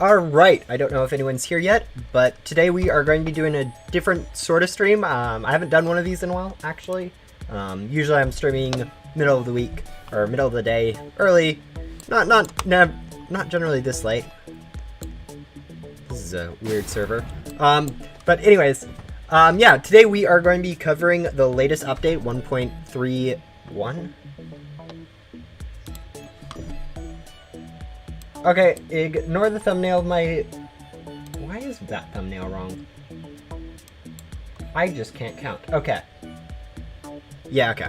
Alright, I don't know if anyone's here yet, but today we are going to be doing a different sort of stream. I haven't done one of these in a while, actually. Usually I'm streaming middle of the week, or middle of the day, early. Not generally this late. This is a weird server. But anyways, yeah, today we are going to be covering the latest update, 1.31. Okay, ignore the thumbnail of my... Why is that thumbnail wrong? I just can't count. Okay. Yeah, okay.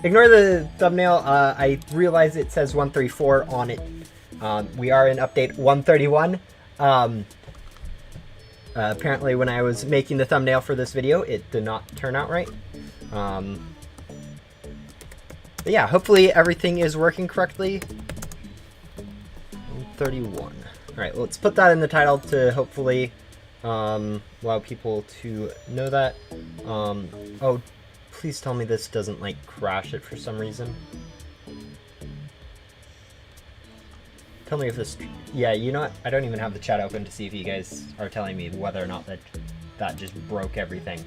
Ignore the thumbnail. I realize it says 134 on it. We are in update 131. Apparently when I was making the thumbnail for this video, it did not turn out right. But yeah, hopefully everything is working correctly. 31. Alright, let's put that in the title to hopefully allow people to know that. Oh, please tell me this doesn't, like, crash it for some reason. Tell me if this... Yeah, you know what? I don't even have the chat open to see if you guys are telling me whether or not that just broke everything.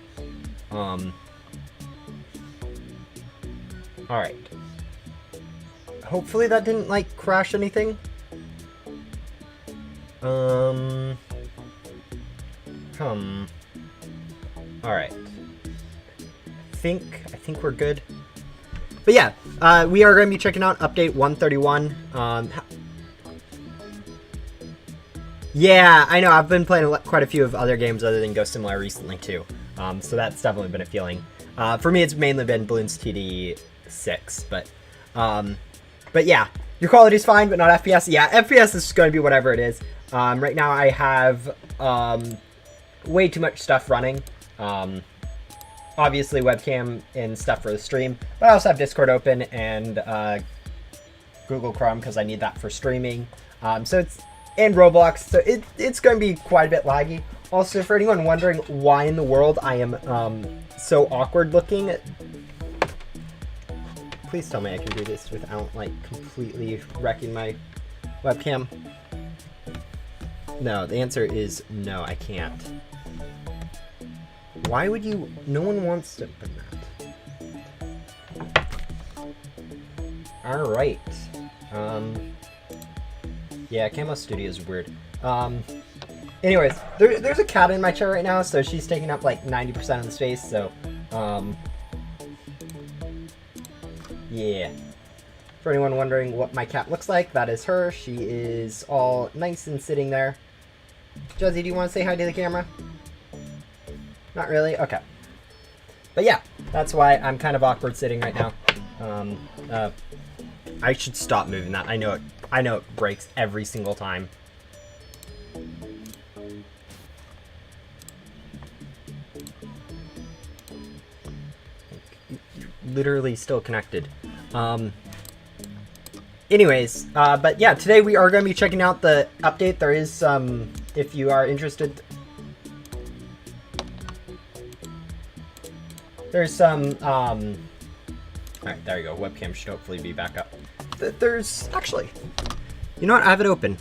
Alright. Hopefully that didn't, like, crash anything. Alright. I think we're good. But yeah, we are going to be checking out update 131. Yeah, I know, I've been playing quite a few of other games other than Ghost Simulator recently too. So that's definitely been a feeling. For me, it's mainly been Bloons TD 6, but yeah, your quality's fine, but not FPS. Yeah, FPS is going to be whatever it is. Right now I have way too much stuff running. Obviously webcam and stuff for the stream, but I also have Discord open and Google Chrome because I need that for streaming. So it's and Roblox, so it's going to be quite a bit laggy. Also, for anyone wondering why in the world I am so awkward looking, please tell me I can do this without like completely wrecking my webcam. No, the answer is no, I can't. Why would you... No one wants to open that. Alright. Yeah, Camo Studio is weird. Anyways, there's a cat in my chair right now, so she's taking up like 90% of the space, so... Yeah. For anyone wondering what my cat looks like, that is her. She is all nice and sitting there. Juzzy, do you want to say hi to the camera? Not really? Okay. But yeah, that's why I'm kind of awkward sitting right now. I should stop moving that. I know it breaks every single time. You're literally still connected. Anyways, but yeah, today we are going to be checking out the update. There is some, if you are interested, there's some, alright, there you go, webcam should hopefully be back up. There's, actually, you know what, I have it open.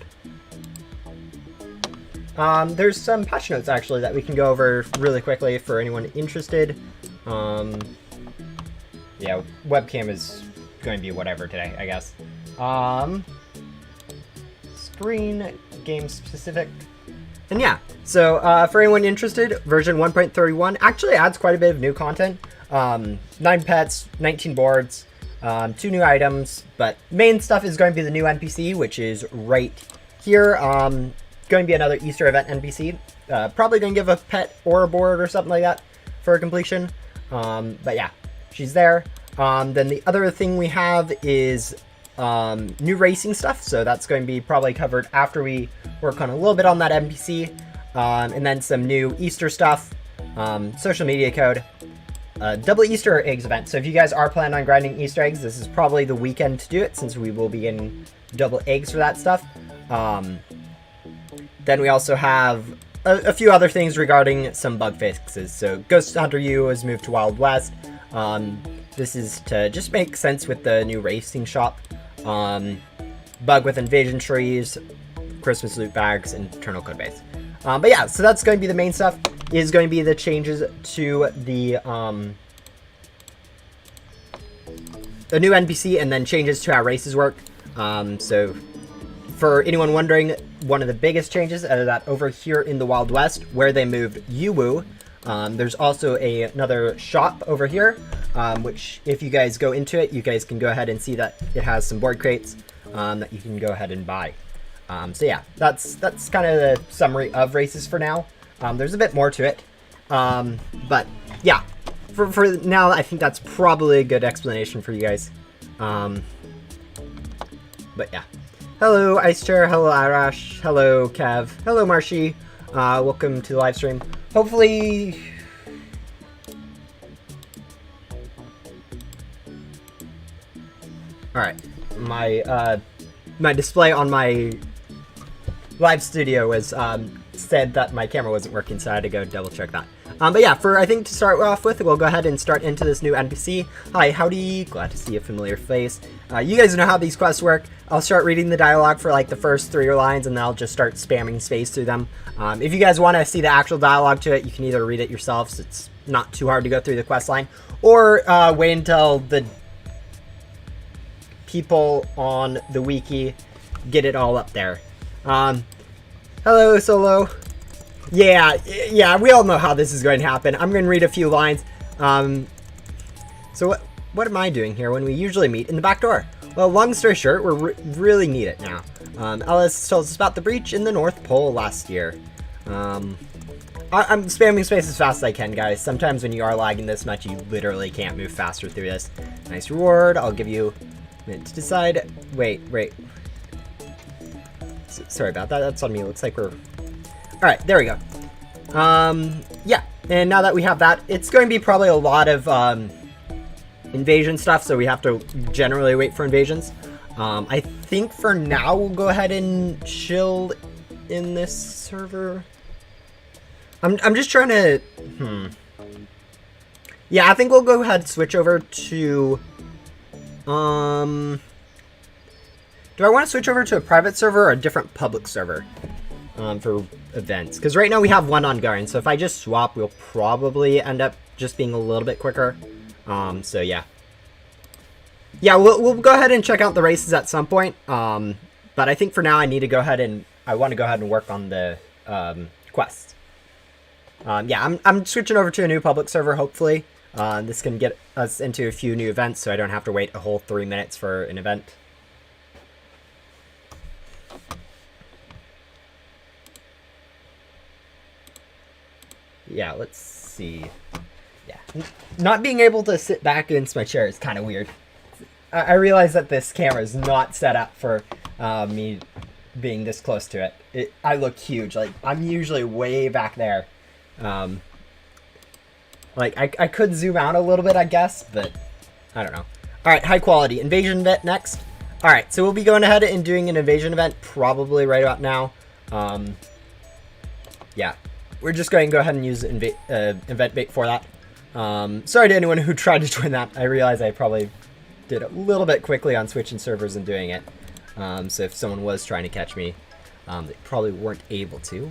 There's some patch notes, actually, that we can go over really quickly for anyone interested. Yeah, webcam is going to be whatever today, I guess. Screen, game specific. And yeah, so for anyone interested, version 1.31 actually adds quite a bit of new content. 9 pets, 19 boards, 2 new items, but main stuff is going to be the new NPC, which is right here. Going to be another Easter event NPC. Probably going to give a pet or a board or something like that for completion. But yeah, she's there. Then the other thing we have is new racing stuff, so that's going to be probably covered after we work on a little bit on that NPC, and then some new Easter stuff, social media code, double Easter eggs event. So if you guys are planning on grinding Easter eggs, this is probably the weekend to do it, since we will be getting double eggs for that stuff. Then we also have a few other things regarding some bug fixes. So Ghost Hunter U has moved to Wild West. This is to just make sense with the new racing shop. Bug with invasion trees, Christmas loot bags, internal code base. But yeah, so that's going to be the main stuff. Is going to be the changes to the new NPC, and then changes to how races work. So for anyone wondering, one of the biggest changes is that over here in the Wild West, where they moved Yuwu, there's also another shop over here, which if you guys go into it, you guys can go ahead and see that it has some board crates that you can go ahead and buy. So yeah, that's kind of the summary of races for now. There's a bit more to it, but yeah, for now, I think that's probably a good explanation for you guys. But yeah. Hello, Ice Chair. Hello, Arash. Hello, Kev. Hello, Marshy. Welcome to the live stream. Hopefully... Alright. My display on my live studio was said that my camera wasn't working, so I had to go double check that. But yeah, I think to start off with, we'll go ahead and start into this new NPC. Hi, howdy, glad to see a familiar face. You guys know how these quests work. I'll start reading the dialogue for like the first 3 lines, and then I'll just start spamming space through them. If you guys want to see the actual dialogue to it, you can either read it yourselves. It's not too hard to go through the quest line, or wait until the people on the wiki get it all up there. Hello, Solo. Yeah, we all know how this is going to happen. I'm going to read a few lines. So what am I doing here when we usually meet in the back door? Well, long story short, we really need it now. Ellis told us about the breach in the North Pole last year. I'm spamming space as fast as I can, guys. Sometimes when you are lagging this much, you literally can't move faster through this. Nice reward. I'll give you a minute to decide. Wait. Sorry about that. That's on me. Looks like we're... Alright, there we go. Yeah, and now that we have that, it's going to be probably a lot of invasion stuff, so we have to generally wait for invasions. I think for now we'll go ahead and chill in this server. I'm just trying to... Yeah, I think we'll go ahead and switch over to... Do I want to switch over to a private server or a different public server for events? Because right now we have one ongoing, so if I just swap, we'll probably end up just being a little bit quicker. So yeah. Yeah, we'll go ahead and check out the races at some point. But I think for now I want to go ahead and work on the quests. Yeah, I'm switching over to a new public server, hopefully. This can get us into a few new events, so I don't have to wait a whole 3 minutes for an event. Yeah, let's see. Yeah, not being able to sit back against my chair is kind of weird. I realize that this camera is not set up for me being this close to it. I look huge. Like, I'm usually way back there. Like, I could zoom out a little bit, I guess, but I don't know. Alright, high quality. Invasion event next. Alright, so we'll be going ahead and doing an invasion event probably right about now. Yeah. We're just going to go ahead and use event bait for that. Sorry to anyone who tried to join that. I realize I probably did a little bit quickly on switching servers and doing it. So if someone was trying to catch me, they probably weren't able to.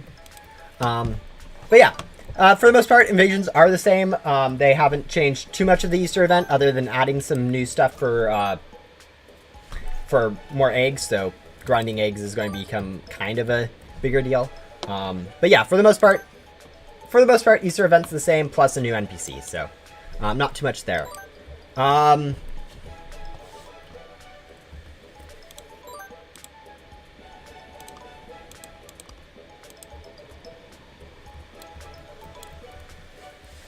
But yeah, for the most part, invasions are the same. They haven't changed too much of the Easter event other than adding some new stuff for more eggs. So grinding eggs is going to become kind of a bigger deal. But yeah, for the most part, Easter event's the same, plus a new NPC, so not too much there.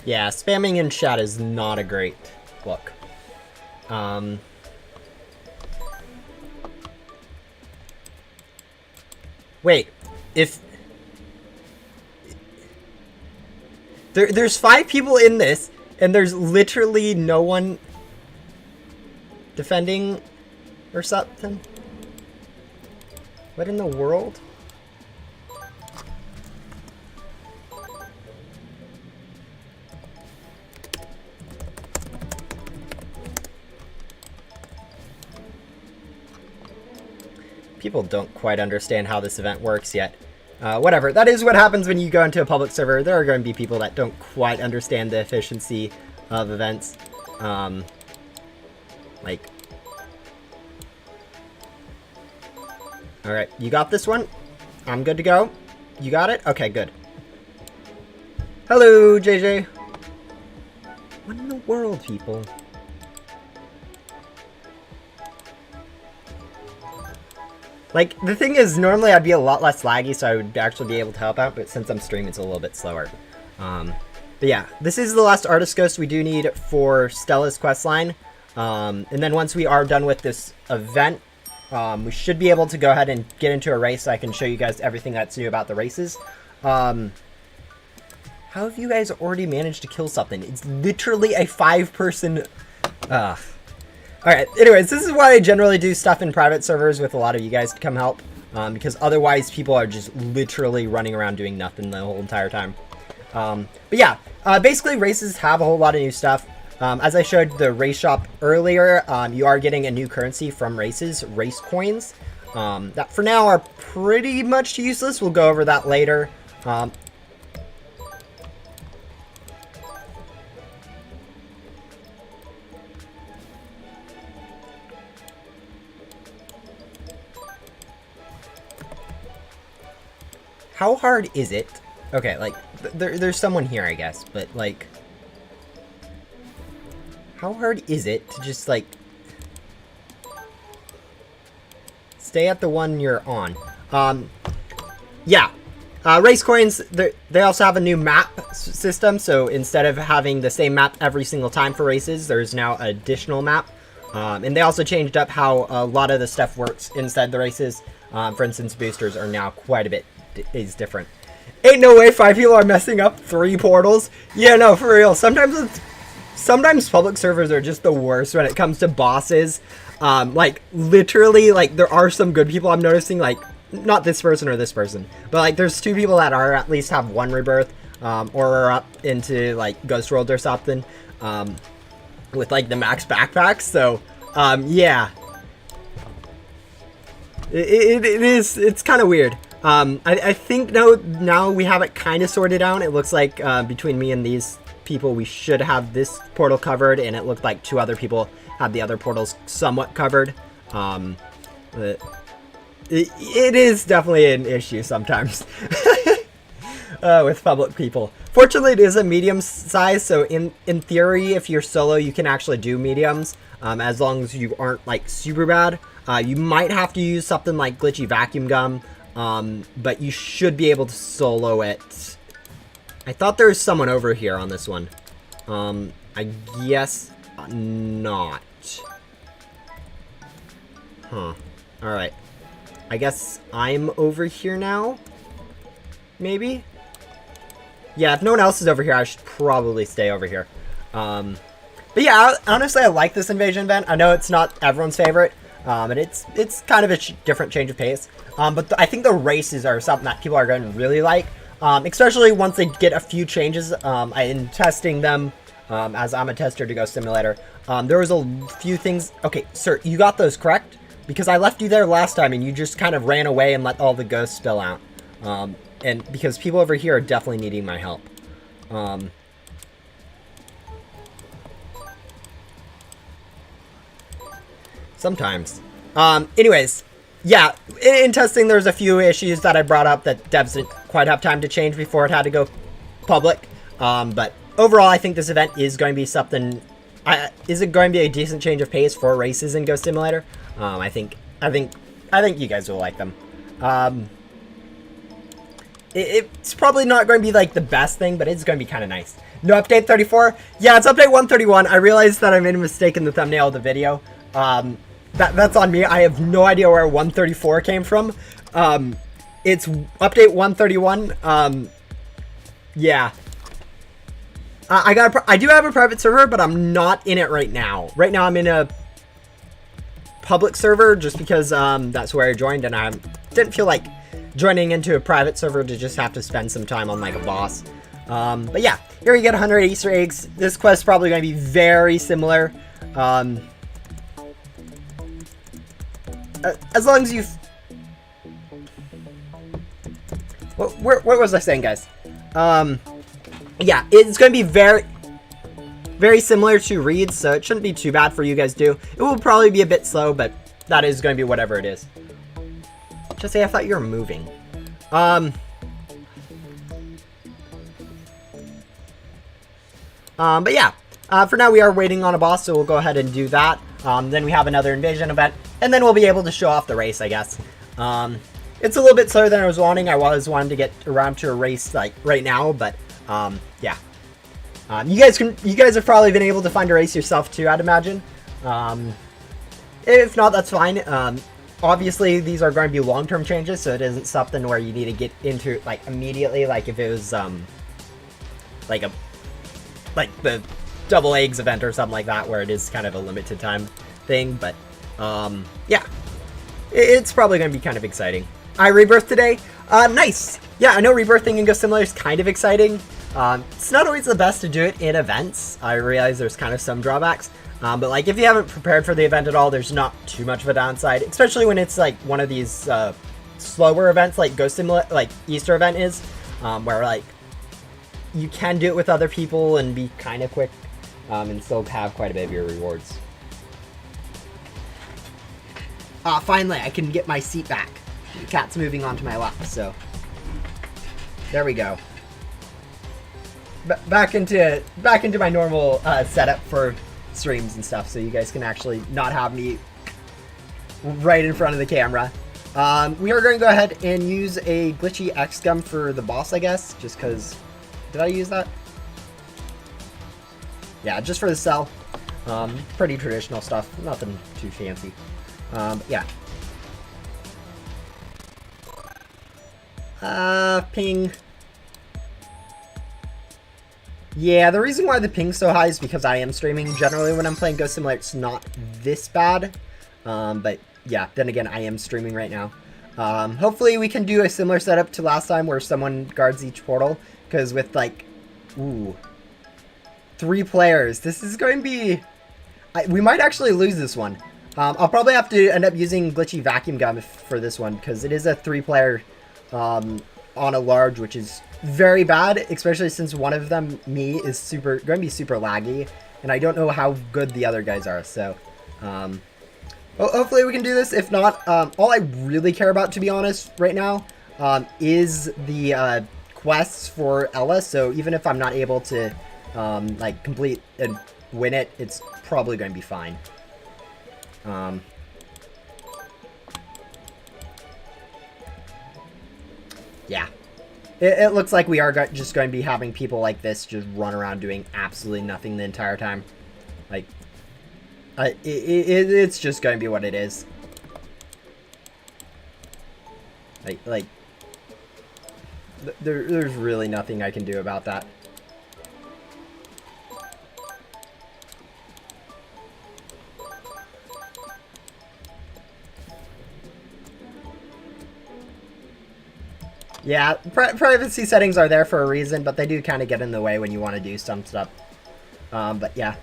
Yeah, spamming in chat is not a great look. Wait, if... There's 5 people in this, and there's literally no one defending or something? What in the world? People don't quite understand how this event works yet. Whatever. That is what happens when you go into a public server. There are going to be people that don't quite understand the efficiency of events. Like... Alright, you got this one? I'm good to go. You got it? Okay, good. Hello, JJ. What in the world, people? Like, the thing is, normally I'd be a lot less laggy, so I would actually be able to help out, but since I'm streaming, it's a little bit slower. But yeah, this is the last Artist Ghost we do need for Stella's questline. And then once we are done with this event, we should be able to go ahead and get into a race so I can show you guys everything that's new about the races. How have you guys already managed to kill something? It's literally a 5-person... Alright, anyways, this is why I generally do stuff in private servers with a lot of you guys to come help. Because otherwise people are just literally running around doing nothing the whole entire time. But yeah, basically races have a whole lot of new stuff. As I showed the race shop earlier, you are getting a new currency from races, race coins. That for now are pretty much useless. We'll go over that later. How hard is it? Okay, like, there's someone here, I guess, but, like... How hard is it to just, like... stay at the one you're on? Yeah. Race coins, they also have a new map system, so instead of having the same map every single time for races, there's now an additional map. And they also changed up how a lot of the stuff works inside the races. For instance, boosters are now quite a bit different. Ain't no way 5 people are messing up 3 portals. Yeah, no, for real. Sometimes public servers are just the worst when it comes to bosses. Like, literally, like, there are some good people I'm noticing, like, not this person or this person, but, like, there's 2 people that are at least have 1 rebirth, or are up into, like, Ghost World or something, with, like, the max backpacks, so, yeah. It's kind of weird. I think now we have it kind of sorted out. It looks like, between me and these people, we should have this portal covered, and it looked like 2 other people had the other portals somewhat covered. But it is definitely an issue sometimes with public people. Fortunately, it is a medium size, so in theory, if you're solo, you can actually do mediums, as long as you aren't, like, super bad. You might have to use something like Glitchy Vacuum Gum, but you should be able to solo it. I thought there was someone over here on this one. I guess not. Huh. Alright. I guess I'm over here now? Maybe? Yeah, if no one else is over here, I should probably stay over here. But yeah, honestly, I like this invasion event. I know it's not everyone's favorite, and it's kind of a different change of pace. But I think the races are something that people are going to really like. Especially once they get a few changes. In testing them, as I'm a tester to Ghost Simulator, there was a few things. Okay, sir, you got those correct? Because I left you there last time and you just kind of ran away and let all the ghosts spill out. And because people over here are definitely needing my help. Sometimes. Anyways. Yeah, in testing, there's a few issues that I brought up that devs didn't quite have time to change before it had to go public. But overall, I think this event is going to be something. Is it going to be a decent change of pace for races in Ghost Simulator? I think you guys will like them. It's probably not going to be like the best thing, but it's going to be kind of nice. No update 34. Yeah, it's update 131. I realized that I made a mistake in the thumbnail of the video. That's on me. I have no idea where 134 came from. It's update 131. Yeah. I do have a private server, but I'm not in it right now. Right now I'm in a public server just because that's where I joined, and I didn't feel like joining into a private server to just have to spend some time on like a boss. But yeah, here you get 100 Easter eggs. This quest is probably going to be very similar. As long as you What was I saying, guys? Yeah, it's going to be very similar to Reed's, so it shouldn't be too bad for you guys to do. It will probably be a bit slow, but that is going to be whatever it is. Just say I thought you were moving. But yeah, for now we are waiting on a boss, so we'll go ahead and do that. Then we have another invasion event, and then we'll be able to show off the race, I guess. It's a little bit slower than I was wanting. I was wanting to get around to a race like right now, but yeah. You guys have probably been able to find a race yourself too, I'd imagine. If not, that's fine. Obviously, these are going to be long-term changes, so it isn't something where you need to get into like immediately. Like if it was like the double eggs event or something like that, where it is kind of a limited time thing. But yeah, it's probably going to be kind of exciting. I rebirthed today. Nice. Yeah, I know rebirthing in Ghost Simulator is kind of exciting. It's not always the best to do it in events. I realize there's kind of some drawbacks. But like if you haven't prepared for the event at all, there's not too much of a downside, especially when it's like one of these slower events like Ghost Simulator, like Easter event is, where like you can do it with other people and be kind of quick, and still have quite a bit of your rewards. Finally, I can get my seat back. The cat's moving onto my lap, so there we go. Back into my normal setup for streams and stuff, so you guys can actually not have me right in front of the camera. We are going to go ahead and use a glitchy X gum for the boss, I guess, just because. Did I use that? Yeah, just for the cell. Pretty traditional stuff, nothing too fancy. Yeah. Ping. Yeah, the reason why the ping's so high is because I am streaming. Generally, when I'm playing Ghost Simulator, it's not this bad. But yeah, then again, I am streaming right now. Hopefully, we can do a similar setup to last time where someone guards each portal. Because with like, 3 players, this is going to be... we might actually lose this one. I'll probably have to end up using glitchy vacuum gum for this one, because it is a 3-player on a large, which is very bad, especially since one of them, me, is going to be super laggy, and I don't know how good the other guys are. So well, hopefully we can do this. If not, all I really care about, to be honest, right now is the quests for Ella. So even if I'm not able to like complete and win it, it's probably going to be fine. Yeah. It looks like we are just going to be having people like this just run around doing absolutely nothing the entire time. Like, it's just going to be what it is. Like there's really nothing I can do about that. Yeah, privacy settings are there for a reason, but they do kind of get in the way when you want to do some stuff. But yeah.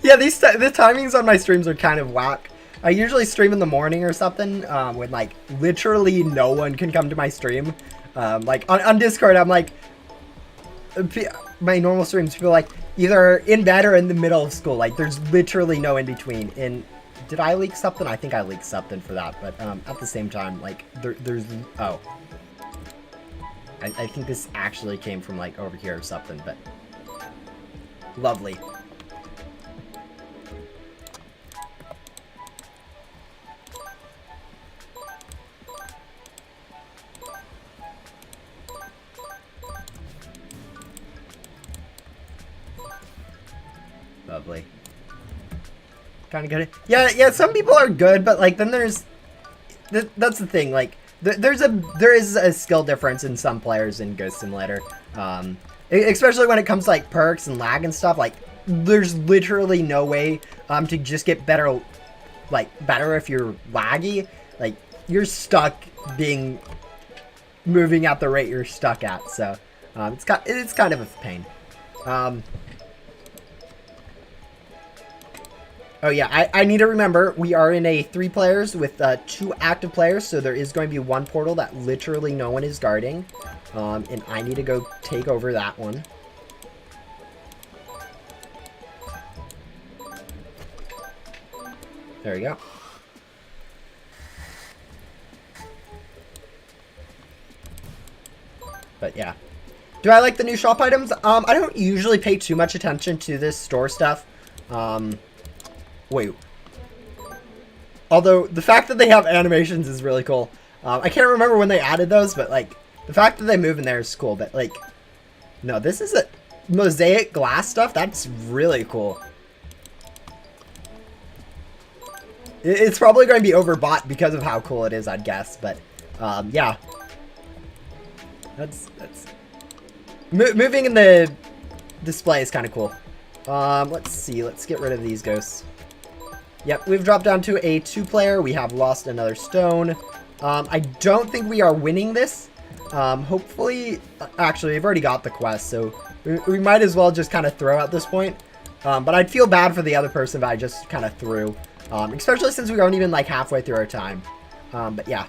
Yeah, the timings on my streams are kind of whack. I usually stream in the morning or something, when like literally no one can come to my stream. Like on Discord, I'm like, my normal streams feel like either in bed or in the middle of school. Like there's literally no in between. And did I leak something? I think I leaked something for that, but at the same time, like there's oh, I think this actually came from like over here or something, but lovely. Lovely. Kind of good. Yeah, some people are good, but like then there's that's the thing, like there is a skill difference in some players in Ghost Simulator, especially when it comes to like perks and lag and stuff. Like there's literally no way to just get better if you're laggy. Like you're stuck moving at the rate you're stuck at, so it's kind of a pain. Oh yeah, I need to remember we are in a 3 players with 2 active players, so there is going to be one portal that literally no one is guarding, and I need to go take over that one. There we go. But yeah. Do I like the new shop items? I don't usually pay too much attention to this store stuff. Wait. Although, the fact that they have animations is really cool. I can't remember when they added those, but, like, the fact that they move in there is cool. But, like, no, this is a mosaic glass stuff. That's really cool. It's probably going to be overbought because of how cool it is, I'd guess. But, yeah. That's moving in the display is kind of cool. Let's see. Let's get rid of these ghosts. Yep, we've dropped down to a 2-player. We have lost another stone. I don't think we are winning this. Hopefully, actually, we've already got the quest, so we might as well just kind of throw at this point. But I'd feel bad for the other person if I just kind of threw. Especially since we aren't even, like, halfway through our time. But yeah.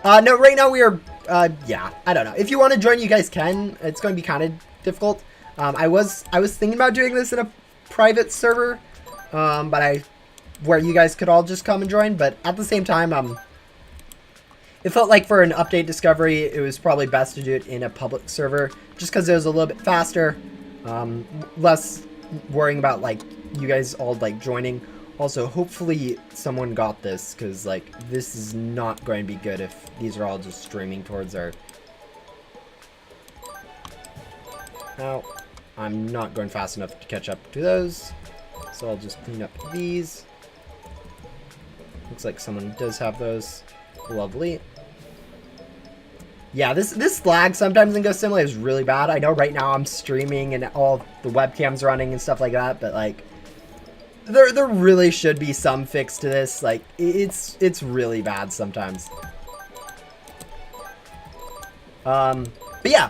No, right now we are, yeah, I don't know. If you want to join, you guys can. It's going to be kind of difficult. I was thinking about doing this in a private server, where you guys could all just come and join, but at the same time, it felt like for an update discovery, it was probably best to do it in a public server, just because it was a little bit faster, less worrying about, like, you guys all, like, joining. Also, hopefully someone got this, because, like, this is not going to be good if these are all just streaming towards our... Now, I'm not going fast enough to catch up to those, so I'll just clean up these. Looks like someone does have those. Lovely. Yeah, this lag sometimes in Ghost Simulator is really bad. I know right now I'm streaming and all the webcams running and stuff like that, but, like, there really should be some fix to this. Like, it's really bad sometimes. But yeah.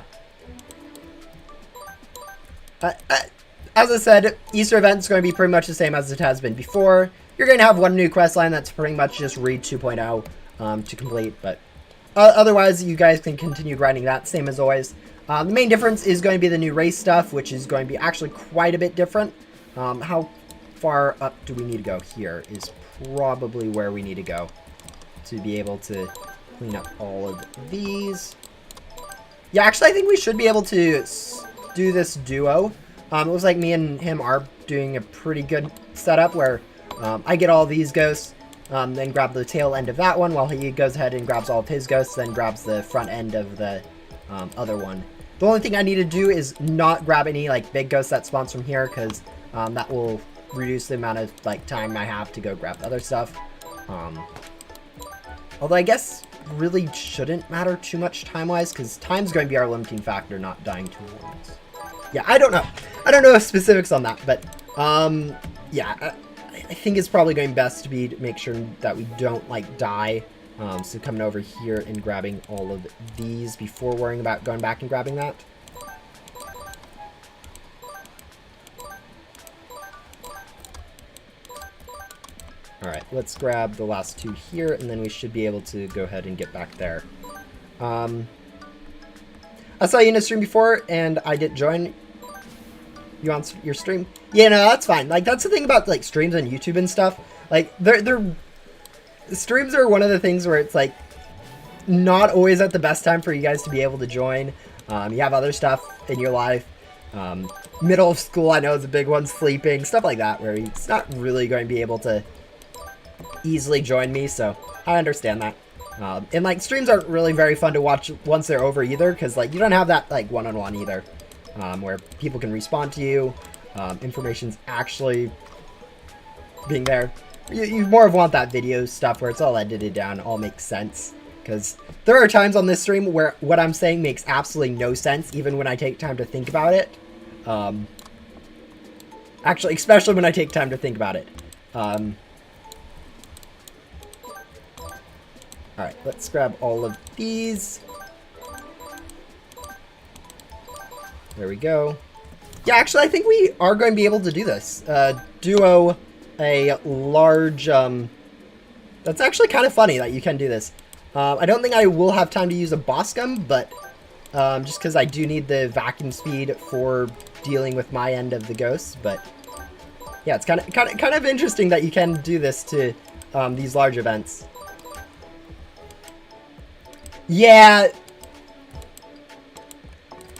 As I said, Easter event is going to be pretty much the same as it has been before. You're going to have one new quest line that's pretty much just Read 2.0 to complete, but otherwise you guys can continue grinding that, same as always. The main difference is going to be the new race stuff, which is going to be actually quite a bit different. How far up do we need to go? Here is probably where we need to go to be able to clean up all of these. Yeah, actually, I think we should be able to do this duo. It looks like me and him are doing a pretty good setup where I get all these ghosts, then grab the tail end of that one while he goes ahead and grabs all of his ghosts, then grabs the front end of the other one. The only thing I need to do is not grab any, like, big ghosts that spawns from here, because that will reduce the amount of, like, time I have to go grab the other stuff. Although I guess really shouldn't matter too much time-wise, because time's going to be our limiting factor, not dying to wounds. Yeah, I don't know. I don't know specifics on that, but yeah, I think it's probably going best to be to make sure that we don't, like, die. So coming over here and grabbing all of these before worrying about going back and grabbing that. Alright, let's grab the last 2 here, and then we should be able to go ahead and get back there. I saw you in a stream before, and I didn't join you on your stream. Yeah, no, that's fine. Like, that's the thing about, like, streams on YouTube and stuff. Like, streams are one of the things where it's, like, not always at the best time for you guys to be able to join. You have other stuff in your life. Middle of school, I know, is a big one. Sleeping, stuff like that, where it's not really going to be able to easily join me, so I understand that. And, like, streams aren't really very fun to watch once they're over either, because, like, you don't have that, like, one-on-one either, where people can respond to you, information's actually being there. You more of want that video stuff where it's all edited down, all makes sense, because there are times on this stream where what I'm saying makes absolutely no sense, even when I take time to think about it. Actually, especially when I take time to think about it. Alright, let's grab all of these. There we go. Yeah, actually, I think we are going to be able to do this. Duo a large... That's actually kind of funny that you can do this. I don't think I will have time to use a boss gun, but just because I do need the vacuum speed for dealing with my end of the ghosts. But yeah, it's kind of interesting that you can do this to these large events. Yeah.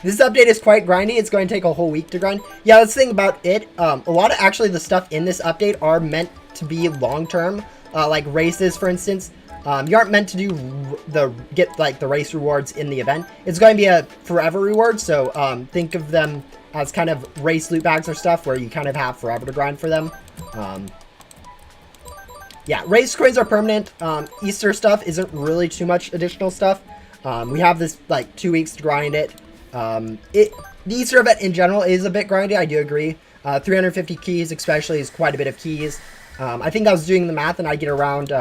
This update is quite grindy. It's going to take a whole week to grind. Yeah, that's the thing about it. A lot of actually the stuff in this update are meant to be long-term. Like races, for instance. You aren't meant to do get like the race rewards in the event. It's going to be a forever reward. So think of them as kind of race loot bags or stuff where you kind of have forever to grind for them. Yeah, race coins are permanent. Easter stuff isn't really too much additional stuff. We have this like 2 weeks to grind it. The Easter event in general is a bit grindy, I do agree. 350 keys especially is quite a bit of keys. I think I was doing the math and I get around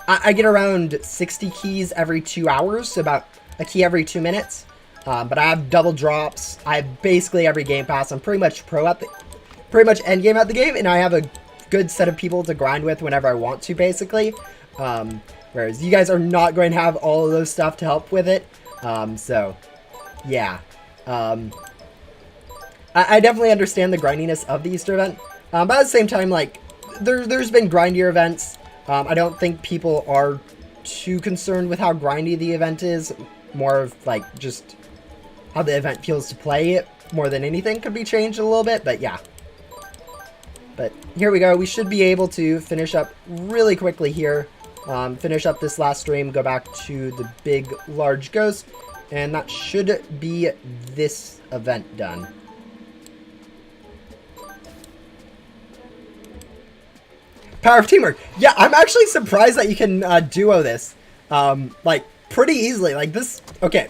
I get around 60 keys every 2 hours, so about a key every 2 minutes. But I have double drops. I have basically every game pass. I'm pretty much pretty much end game at the game, and I have a good set of people to grind with whenever I want to, basically. Whereas you guys are not going to have all of those stuff to help with it. So, yeah. I definitely understand the grindiness of the Easter event. But at the same time, like, there's been grindier events. I don't think people are too concerned with how grindy the event is. More of, like, just how the event feels to play it more than anything could be changed a little bit. But, yeah. But here we go. We should be able to finish up really quickly here. Finish up this last stream, go back to the big, large ghost, and that should be this event done. Power of teamwork. Yeah, I'm actually surprised that you can duo this, like, pretty easily. Like, this, okay,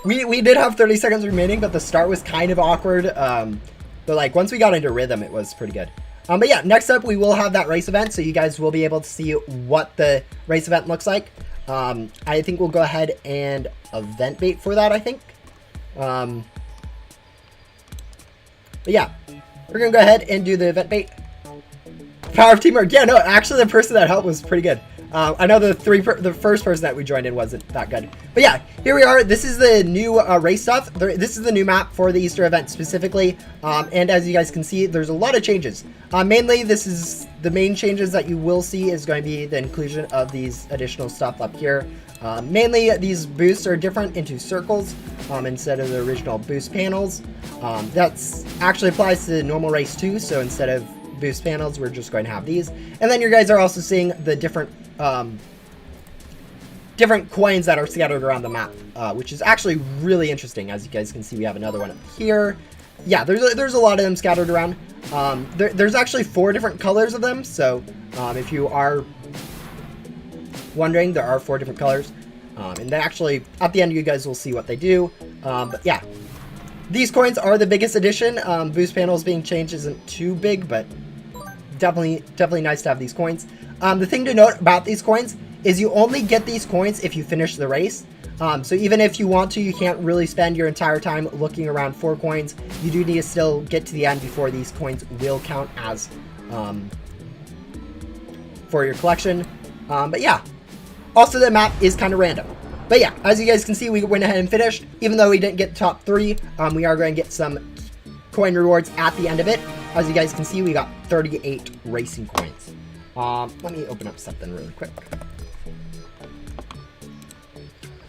we did have 30 seconds remaining, but the start was kind of awkward, but, like, once we got into rhythm, it was pretty good. But yeah, next up we will have that race event, so you guys will be able to see what the race event looks like. I think we'll go ahead and event bait for that, I think. But yeah, we're gonna go ahead and do the event bait. Power of teamwork. Yeah, no, actually the person that helped was pretty good. I know the first person that we joined in wasn't that good. But yeah, here we are. This is the new race stuff. This is the new map for the Easter event specifically. And as you guys can see, there's a lot of changes. Mainly, this is the main changes that you will see is going to be the inclusion of these additional stuff up here. Mainly, these boosts are different into circles instead of the original boost panels. That's actually applies to normal race too. So instead of boost panels, we're just going to have these. And then you guys are also seeing the different coins that are scattered around the map, which is actually really interesting. As you guys can see, we have another one up here. Yeah, there's a lot of them scattered around. There's actually 4 different colors of them, so if you are wondering, there are 4 different colors. And they actually, at the end, you guys will see what they do. But yeah, these coins are the biggest addition. Boost panels being changed isn't too big, but definitely nice to have these coins. The thing to note about these coins is you only get these coins if you finish the race. So even if you want to, you can't really spend your entire time looking around for coins. You do need to still get to the end before these coins will count as for your collection. But yeah, also the map is kind of random. But yeah, as you guys can see, we went ahead and finished. Even though we didn't get top 3, we are going to get some coin rewards at the end of it. As you guys can see, we got 38 racing coins. Let me open up something really quick.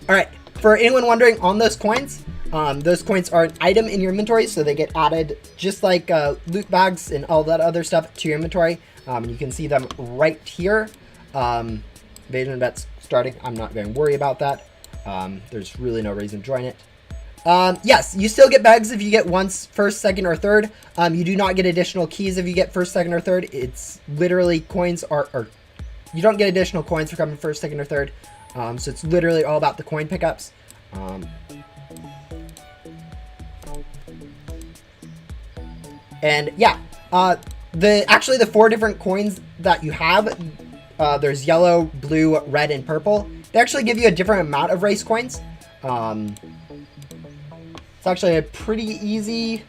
Alright, for anyone wondering on those coins are an item in your inventory, so they get added just like loot bags and all that other stuff to your inventory. And you can see them right here. Invasion bets starting. I'm not going to worry about that. There's really no reason to join it. Yes, you still get bags if you get once, first, second, or third. You do not get additional keys if you get first, second, or third. It's literally coins or you don't get additional coins for coming first, second, or third. So it's literally all about the coin pickups. And yeah, actually the 4 different coins that you have, there's yellow, blue, red, and purple. They actually give you a different amount of race coins. It's actually a pretty easy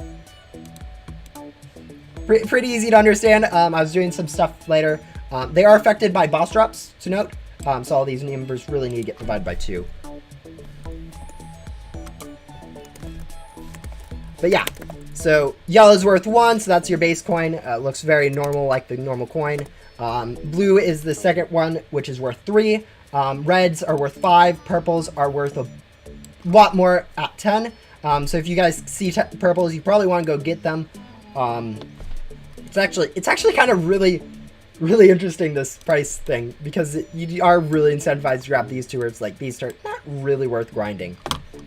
to understand. I was doing some stuff later. They are affected by boss drops, to note. So all these numbers really need to get divided by 2. But yeah, so yellow's worth 1, so that's your base coin. Looks very normal, like the normal coin. Blue is the second one, which is worth 3. Reds are worth 5. Purples are worth a lot more at 10. So if you guys see purples, you probably want to go get them. It's actually kind of really interesting, this price thing, because you are really incentivized to grab these two, where it's like these are not really worth grinding.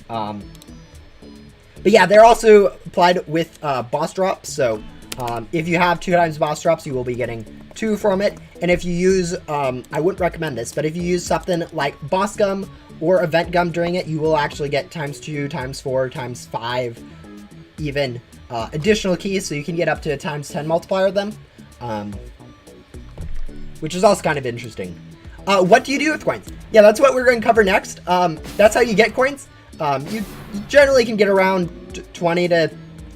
But yeah, they're also applied with boss drops. So if you have 2 times boss drops, you will be getting 2 from it. And if you use, I wouldn't recommend this, but if you use something like boss gum or event gum during it, you will actually get ×2, ×4, ×5, even additional keys. So you can get up to a ×10 multiplier of them, which is also kind of interesting. What do you do with coins? Yeah, that's what we're going to cover next. That's how you get coins. You generally can get around 20 to,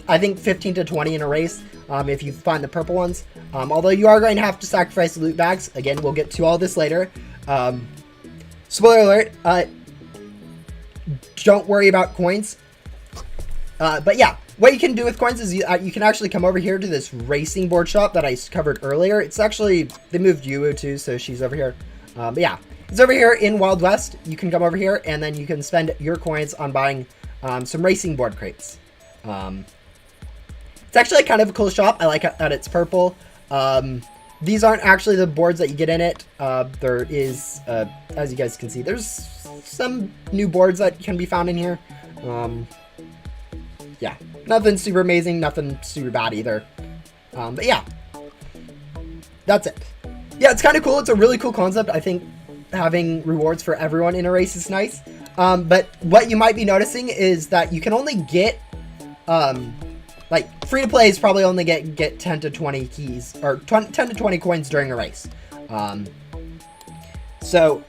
I think, 15 to 20 in a race, if you find the purple ones. Although you are going to have to sacrifice loot bags. Again, we'll get to all this later. Spoiler alert, don't worry about coins. But yeah, what you can do with coins is you can actually come over here to this racing board shop that I covered earlier. It's actually, they moved Yuwu too, so she's over here. But yeah, it's over here in Wild West. You can come over here, and then you can spend your coins on buying some racing board crates. It's actually kind of a cool shop. I like that it's purple. These aren't actually the boards that you get in it. There is, as you guys can see, there's some new boards that can be found in here. Yeah, nothing super amazing, nothing super bad either. But yeah, that's it. Yeah, it's kind of cool. It's a really cool concept. I think having rewards for everyone in a race is nice. But what you might be noticing is that you can only get, like, free to play is probably only get 10 to 20 keys, or 10 to 20 coins during a race. So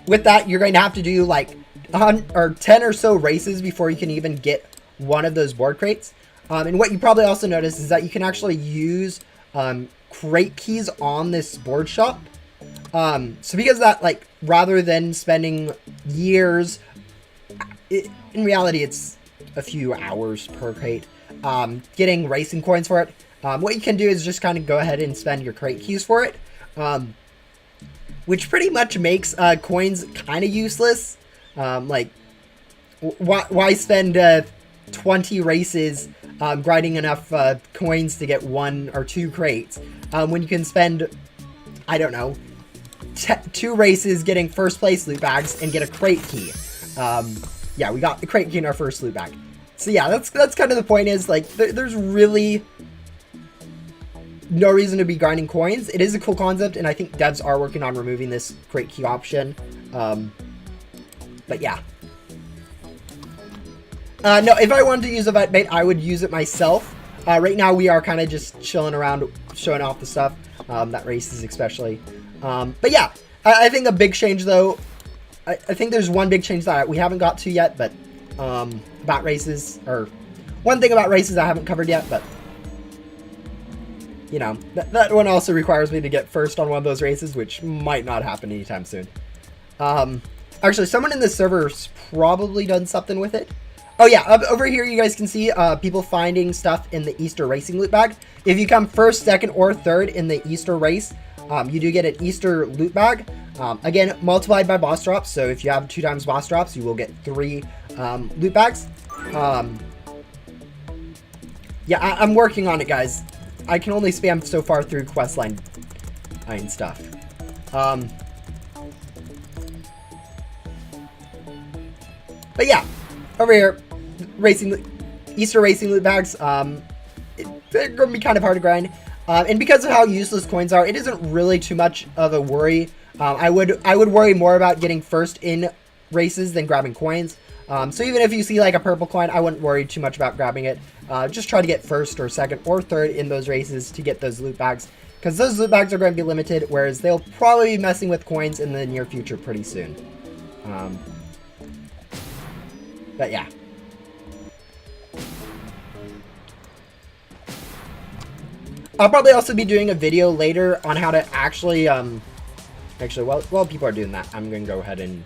with that, you're going to have to do like 10 or so races before you can even get one of those board crates. And what you probably also notice is that you can actually use crate keys on this board shop. So because that, like, rather than spending years, in reality it's a few hours per crate, getting racing coins for it, what you can do is just kind of go ahead and spend your crate keys for it, which pretty much makes coins kind of useless. Like, why spend 20 races grinding enough coins to get 1 or 2 crates when you can spend, I don't know, 2 races getting first place loot bags and get a crate key. Yeah, we got the crate key in our first loot bag. So yeah, that's kind of the point, is like there's really no reason to be grinding coins. It is a cool concept, and I think devs are working on removing this crate key option. But yeah. No, if I wanted to use event bait, I would use it myself. Right now we are kind of just chilling around, showing off the stuff, that races especially. But yeah, I think a big change though, I think there's one big change that we haven't got to yet, but about races, or one thing about races I haven't covered yet, but you know, that one also requires me to get first on one of those races, which might not happen anytime soon. Actually, someone in this server's probably done something with it. Oh yeah, over here you guys can see people finding stuff in the Easter racing loot bag. If you come first, second, or third in the Easter race, you do get an Easter loot bag. Again, multiplied by boss drops, so if you have 2 times boss drops, you will get 3 loot bags. Yeah, I'm working on it, guys. I can only spam so far through questline and stuff. But yeah, over here, Easter racing loot bags, they're going to be kind of hard to grind. And because of how useless coins are, it isn't really too much of a worry. I would worry more about getting first in races than grabbing coins. So even if you see like a purple coin, I wouldn't worry too much about grabbing it. Just try to get first or second or third in those races to get those loot bags, because those loot bags are going to be limited, whereas they'll probably be messing with coins in the near future pretty soon. But yeah. I'll probably also be doing a video later on how to actually, while people are doing that, I'm going to go ahead and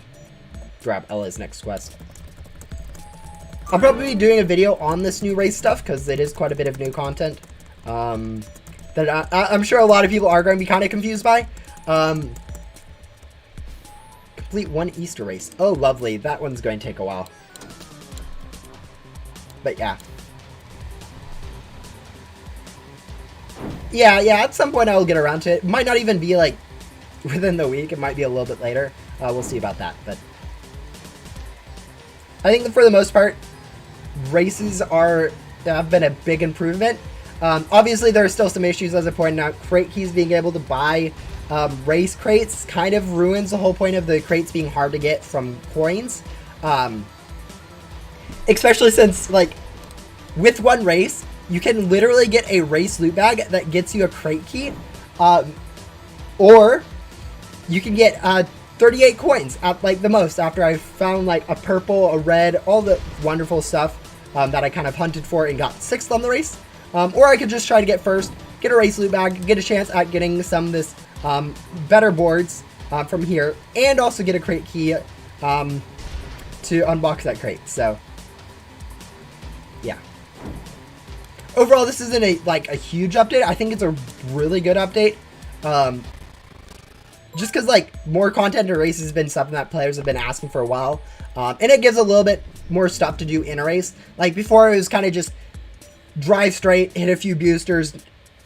grab Ella's next quest. I'll probably be doing a video on this new race stuff, because it is quite a bit of new content. That I'm sure a lot of people are going to be kind of confused by. Complete one Easter race. Oh, lovely. That one's going to take a while. But yeah. Yeah, at some point I will get around to it. Might not even be like within the week. It might be a little bit later. We'll see about that. But I think that for the most part, races have been a big improvement. Obviously, there are still some issues, as I pointed out. Crate keys, being able to buy race crates kind of ruins the whole point of the crates being hard to get from coins. Especially since, like, with one race, you can literally get a race loot bag that gets you a crate key. Or you can get 38 coins at, like, the most, after I found, like, a purple, a red, all the wonderful stuff that I kind of hunted for and got 6th on the race. Or I could just try to get first, get a race loot bag, get a chance at getting some of this better boards from here, and also get a crate key to unbox that crate. So, yeah. Overall, this isn't a huge update. I think it's a really good update. Just because, like, more content in a race has been something that players have been asking for a while. And it gives a little bit more stuff to do in a race. Like, before, it was kind of just drive straight, hit a few boosters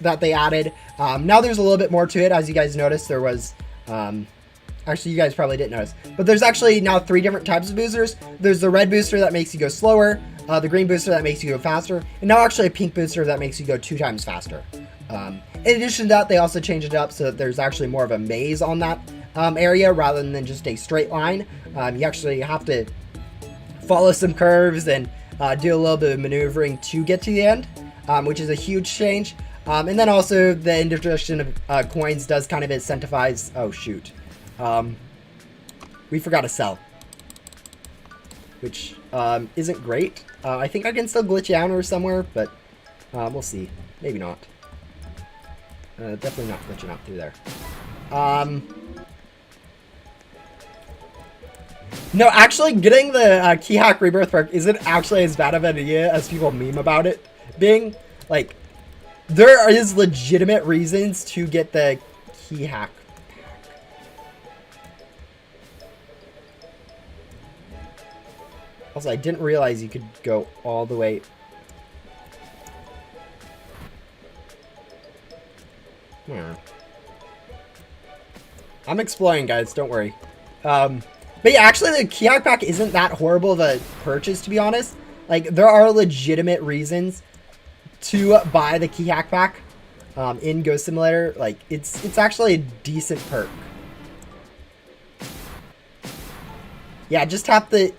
that they added. Now there's a little bit more to it. As you guys noticed, there was... actually, you guys probably didn't notice. But there's actually now 3 different types of boosters. There's the red booster that makes you go slower, the green booster that makes you go faster, and now actually a pink booster that makes you go 2 times faster. In addition to that, they also changed it up so that there's actually more of a maze on that area rather than just a straight line. You actually have to follow some curves and do a little bit of maneuvering to get to the end, which is a huge change. And then also the introduction of coins does kind of incentivize... Oh, shoot. We forgot to sell, which isn't great. I think I can still glitch down or somewhere, but we'll see. Maybe not. Definitely not glitching out through there. No, actually, getting the Key Hack Rebirth perk isn't actually as bad of an idea as people meme about it being. Like, there is legitimate reasons to get the Key Hack pack. Also, I didn't realize you could go all the way... I'm exploring, guys. Don't worry. But yeah, actually, the Key Hack pack isn't that horrible of a purchase, to be honest. Like, there are legitimate reasons to buy the Key Hack pack in Ghost Simulator. Like, it's actually a decent perk. Yeah, just tap the...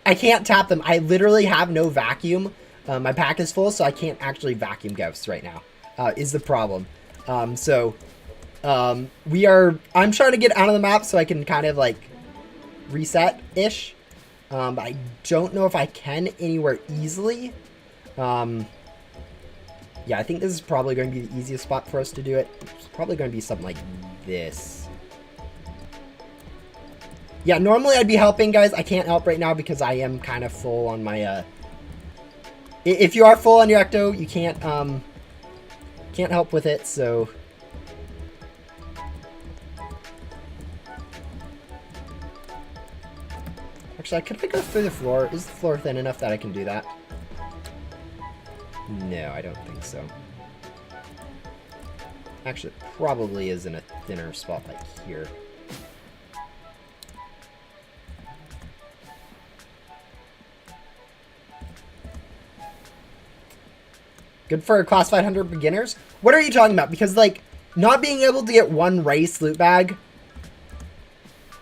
I can't tap them. I literally have no vacuum. My pack is full, so I can't actually vacuum ghosts right now, is the problem. I'm trying to get out of the map so I can kind of, like, reset-ish. But I don't know if I can anywhere easily. Yeah, I think this is probably going to be the easiest spot for us to do it. It's probably going to be something like this. Yeah, normally I'd be helping, guys. I can't help right now because I am kind of full on my, if you are full on your Ecto, you can't help with it, so... Actually, could I go through the floor? Is the floor thin enough that I can do that? No, I don't think so. Actually, it probably is in a thinner spot like here. Good for class 500 beginners? What are you talking about? Because, like, not being able to get one race loot bag,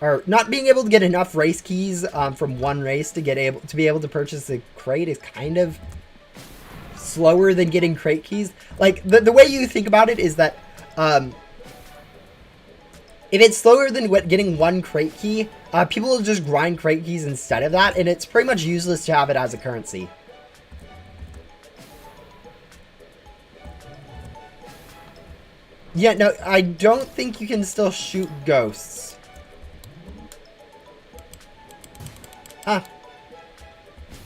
or not being able to get enough race keys from one race to be able to purchase the crate is kind of slower than getting crate keys. Like, the way you think about it is that if it's slower than getting one crate key, people will just grind crate keys instead of that, and it's pretty much useless to have it as a currency. Yeah, no, I don't think you can still shoot ghosts. Huh.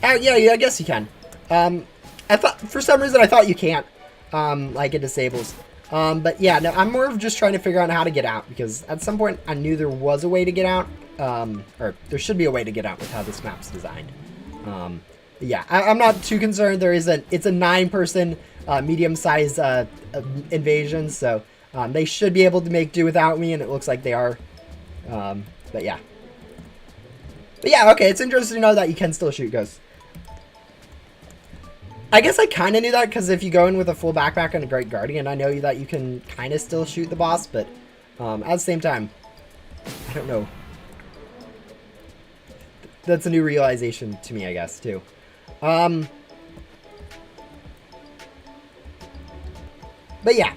Oh, yeah, I guess you can. I thought, for some reason, I thought you can't. Like it disables. But yeah, no, I'm more of just trying to figure out how to get out, because at some point I knew there was a way to get out. Or there should be a way to get out with how this map's designed. Yeah, I'm not too concerned. It's a 9-person, medium-sized, invasion, so, they should be able to make do without me, and it looks like they are. But yeah. But yeah, okay, it's interesting to know that you can still shoot ghosts. I guess I kind of knew that, because if you go in with a full backpack and a Great Guardian, I know that you can kind of still shoot the boss, but at the same time, I don't know. That's a new realization to me, I guess, too. But yeah.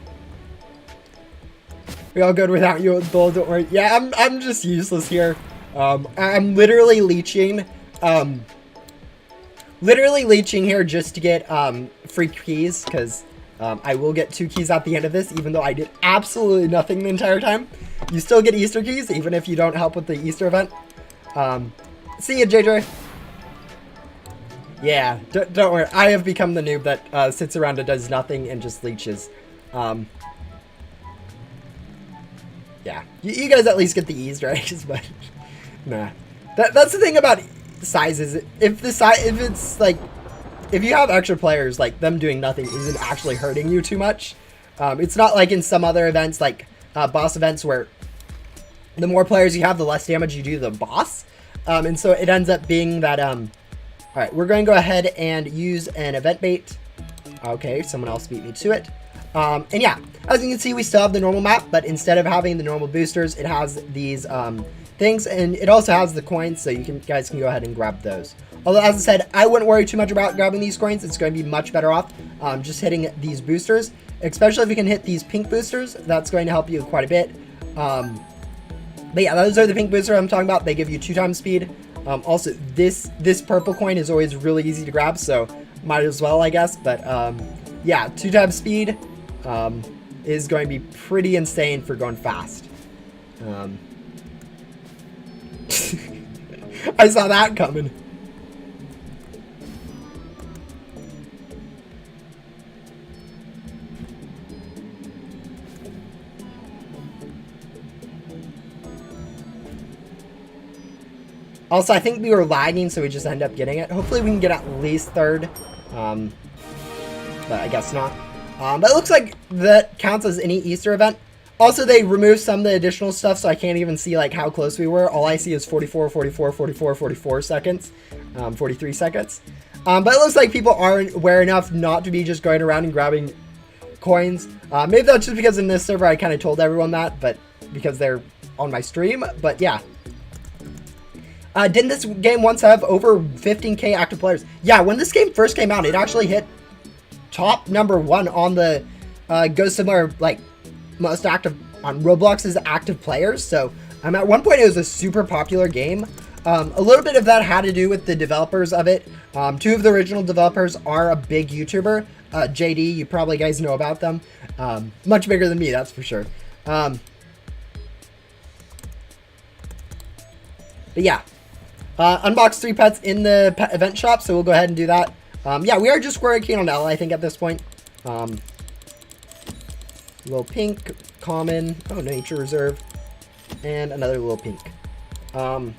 We all good without you, Bull, don't worry. Yeah, I'm just useless here. I'm literally leeching. Literally leeching here just to get free keys, because I will get 2 keys at the end of this, even though I did absolutely nothing the entire time. You still get Easter keys, even if you don't help with the Easter event. See ya, JJ. Yeah, don't worry. I have become the noob that sits around and does nothing and just leeches. Yeah, you guys at least get the Easter eggs, but nah. That's the thing about sizes. If it's like, if you have extra players, like them doing nothing isn't actually hurting you too much. It's not like in some other events, like boss events, where the more players you have, the less damage you do to the boss. And so it ends up being that, all right, we're going to go ahead and use an event bait. Okay, someone else beat me to it. And yeah, as you can see, we still have the normal map, but instead of having the normal boosters, it has these things, and it also has the coins, so guys can go ahead and grab those. Although, as I said, I wouldn't worry too much about grabbing these coins. It's going to be much better off just hitting these boosters, especially if you can hit these pink boosters. That's going to help you quite a bit. But yeah, those are the pink boosters I'm talking about. They give you 2 times speed. Also, this purple coin is always really easy to grab, so might as well, I guess. But yeah, 2 times speed is going to be pretty insane for going fast. I saw that coming. Also, I think we were lagging, so we just end up getting it. Hopefully we can get at least 3rd. But I guess not. But it looks like that counts as any Easter event. Also, they removed some of the additional stuff, so I can't even see like how close we were. All I see is 44, 44, 44, 44 seconds. 43 seconds. But it looks like people aren't aware enough not to be just going around and grabbing coins. Maybe that's just because in this server I kind of told everyone that, but because they're on my stream. But yeah. Didn't this game once have over 15k active players? Yeah, when this game first came out, it actually hit top #1 on the Ghost Simulator, like, most active, on Roblox's active players. So at one point it was a super popular game. A little bit of that had to do with the developers of it. 2 of the original developers are a big YouTuber. JD, you probably guys know about them. Much bigger than me, that's for sure. But yeah. Unbox 3 pets in the pet event shop, so we'll go ahead and do that. Yeah, we are just working on L, I think, at this point. Little pink, common, oh, nature reserve, and another little pink. Oh,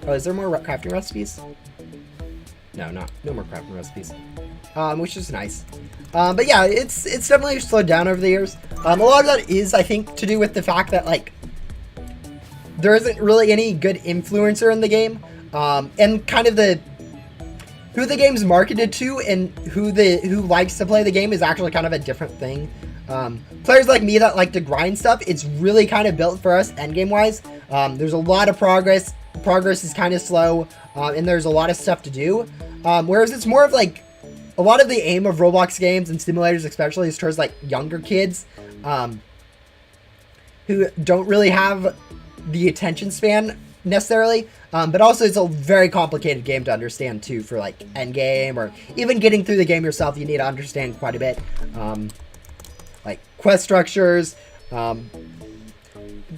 is there more crafting recipes? No more crafting recipes. Which is nice. But yeah, it's definitely slowed down over the years. A lot of that is, I think, to do with the fact that, like, there isn't really any good influencer in the game, and kind of who the game's marketed to and who likes to play the game is actually kind of a different thing. Players like me that like to grind stuff, it's really kind of built for us endgame wise. There's a lot of progress. Progress is kind of slow, and there's a lot of stuff to do. Whereas it's more of like a lot of the aim of Roblox games and simulators, especially, is towards like younger kids who don't really have the attention span necessarily, but also it's a very complicated game to understand too for like end game, or even getting through the game yourself. You need to understand quite a bit. like quest structures.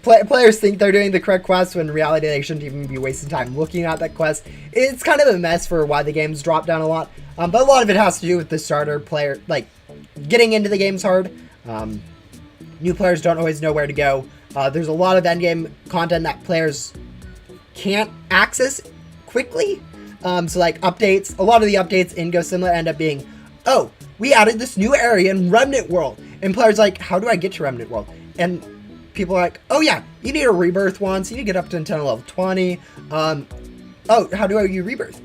Players think they're doing the correct quest when in reality they shouldn't even be wasting time looking at that quest. It's kind of a mess for why the game's dropped down a lot. But a lot of it has to do with the starter player, like getting into the game's hard. New players don't always know where to go. There's a lot of endgame content that players can't access quickly. So like updates, a lot of the updates in Ghost Simulator end up being, oh, we added this new area in Remnant World. And players are like, how do I get to Remnant World? And people are like, oh yeah, you need a rebirth once, you need to get up to Nintendo level 20. Oh, how do you rebirth?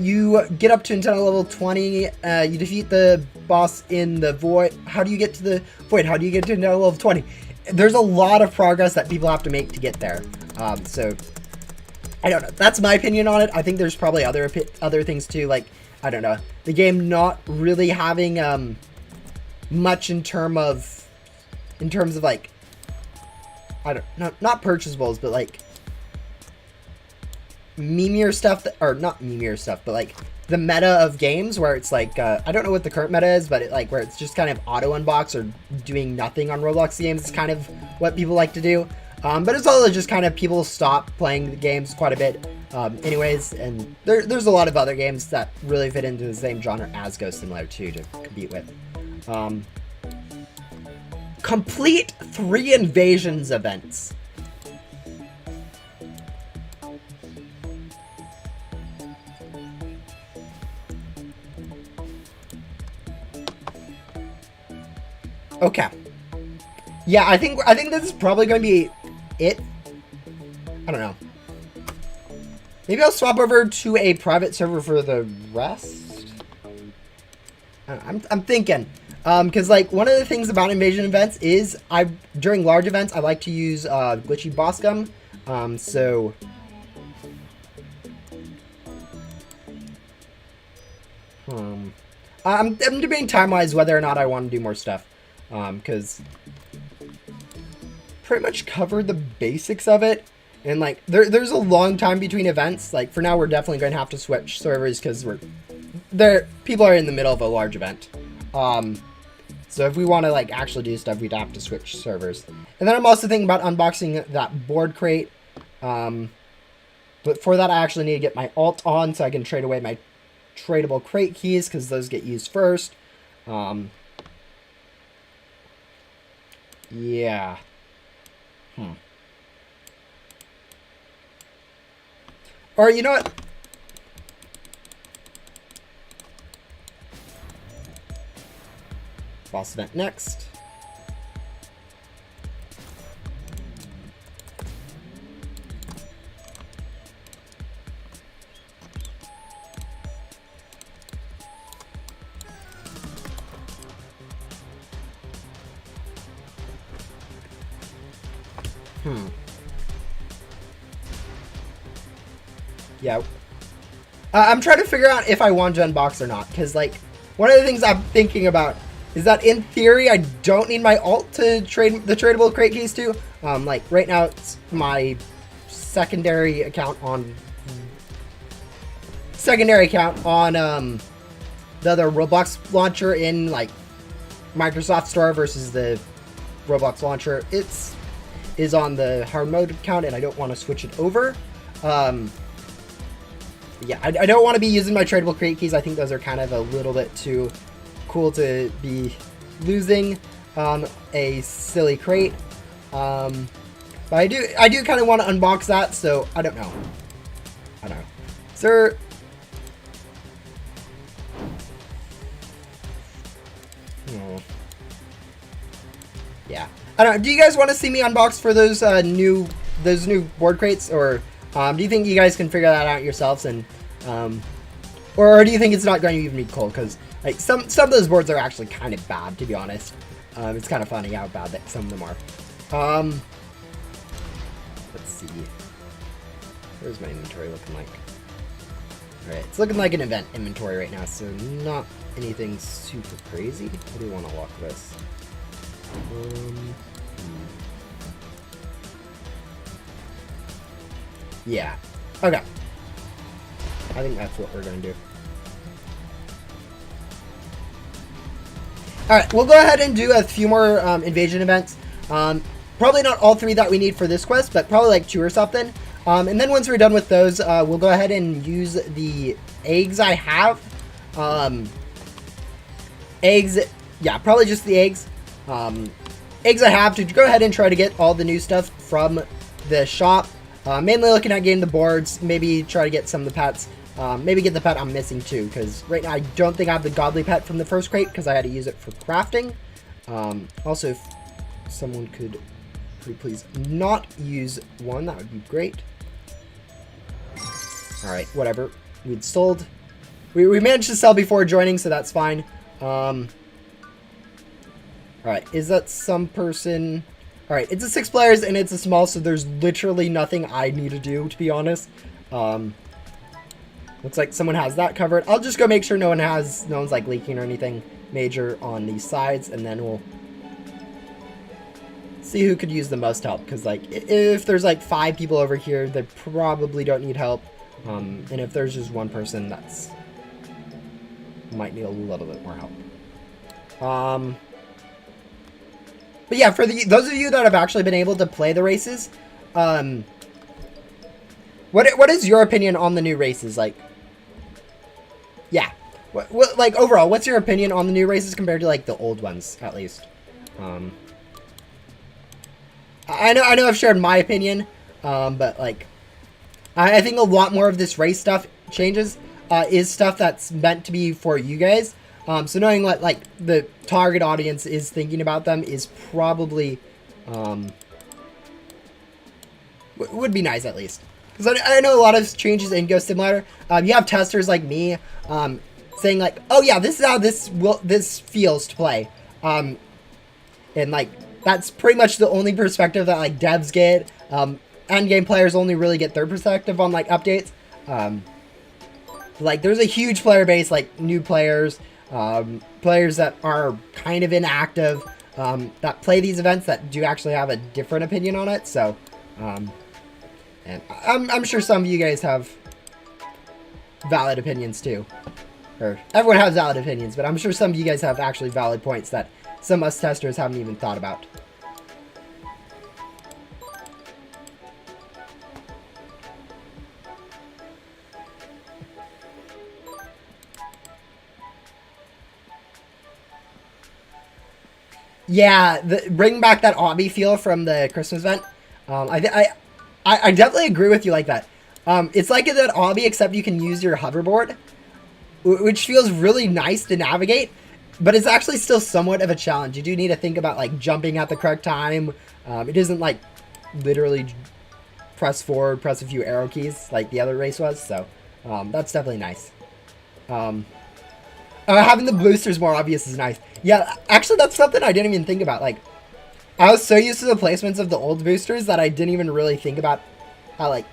You get up to Nintendo level 20, you defeat the boss in the Void. How do you get to the Void? How do you get to Nintendo level 20? There's a lot of progress that people have to make to get there. So, I don't know. That's my opinion on it. I think there's probably other things too, like, I don't know. The game not really having much in terms of like, I don't know, not purchasables, but like memeier stuff or not memeier stuff, but like the meta of games where it's like I don't know what the current meta is, but like where it's just kind of auto unbox or doing nothing on Roblox games is kind of what people like to do. But it's also just kind of people stop playing the games quite a bit anyways, and there's a lot of other games that really fit into the same genre as Ghost Simulator 2 to compete with. Complete 3 invasions events. Okay. Yeah, I think this is probably going to be it. I don't know. Maybe I'll swap over to a private server for the rest. I'm thinking. Because like one of the things about invasion events is during large events I like to use glitchy boss gum. So I'm debating time-wise whether or not I want to do more stuff. Because pretty much covered the basics of it. And like there's a long time between events. Like for now we're definitely going to have to switch servers because people are in the middle of a large event. So if we want to like actually do stuff, we'd have to switch servers. And then I'm also thinking about unboxing that board crate. But for that I actually need to get my alt on so I can trade away my tradable crate keys because those get used first. Yeah. Or you know what? Boss event next. Yeah. I'm trying to figure out if I want to unbox or not, because like one of the things I'm thinking about is that in theory I don't need my alt to trade the tradable crate keys to. Like right now it's my secondary account on the other Roblox launcher in like Microsoft Store versus the Roblox launcher. Is on the hard mode account and I don't want to switch it over. Yeah, I don't want to be using my tradable crate keys. I think those are kind of a little bit too cool to be losing a silly crate. But I do kind of want to unbox that, so I don't know. Sir. Yeah. I don't know. Do you guys want to see me unbox for those new board crates, or do you think you guys can figure that out yourselves? And or do you think it's not going to even be cool? Because like some of those boards are actually kind of bad, to be honest. It's kind of funny how bad that some of them are. Let's see. Where's my inventory looking like? All right, it's looking like an event inventory right now, so not anything super crazy. How do you want to lock this? Yeah. Okay. I think that's what we're going to do. Alright, we'll go ahead and do a few more invasion events. Probably not all 3 that we need for this quest, but probably like 2 or something. And then once we're done with those, we'll go ahead and use the eggs I have. Eggs, yeah, probably just the eggs. Eggs I have to go ahead and try to get all the new stuff from the shop. Mainly looking at getting the boards, maybe try to get some of the pets. Maybe get the pet I'm missing too, because right now I don't think I have the godly pet from the first crate because I had to use it for crafting. Also, if someone could please not use one, that would be great. Alright, whatever. We'd sold. We managed to sell before joining, so that's fine. Alright, is that some person... Alright, it's a 6 players and it's a small, so there's literally nothing I need to do, to be honest. Looks like someone has that covered. I'll just go make sure no one's like leaking or anything major on these sides, and then we'll see who could use the most help. Because like, if there's like 5 people over here, they probably don't need help. And if there's just one person, that's might need a little bit more help. But yeah, for those of you that have actually been able to play the races, what is your opinion on the new races? Like, yeah, what like overall, what's your opinion on the new races compared to like the old ones, at least? I know I've shared my opinion, but like, I think a lot more of this race stuff changes is stuff that's meant to be for you guys. So knowing what like the target audience is thinking about them is probably would be nice, at least. Because I know a lot of changes in Ghost Simulator. You have testers like me saying like, oh yeah, this is how this feels to play. And like, that's pretty much the only perspective that like devs get. Endgame players only really get their perspective on like updates. Like, there's a huge player base, like new players, players that are kind of inactive, that play these events that do actually have a different opinion on it. So, and I'm sure some of you guys have valid opinions too. Or everyone has valid opinions, but I'm sure some of you guys have actually valid points that some of us testers haven't even thought about. Yeah, bring back that obby feel from the Christmas event. I definitely agree with you like that. It's like that obby, except you can use your hoverboard, which feels really nice to navigate, but it's actually still somewhat of a challenge. You do need to think about like jumping at the correct time. It isn't like literally press forward, press a few arrow keys like the other race was. So that's definitely nice. Having the boosters more obvious is nice. Yeah, actually, that's something I didn't even think about. Like, I was so used to the placements of the old boosters that I didn't even really think about how, like,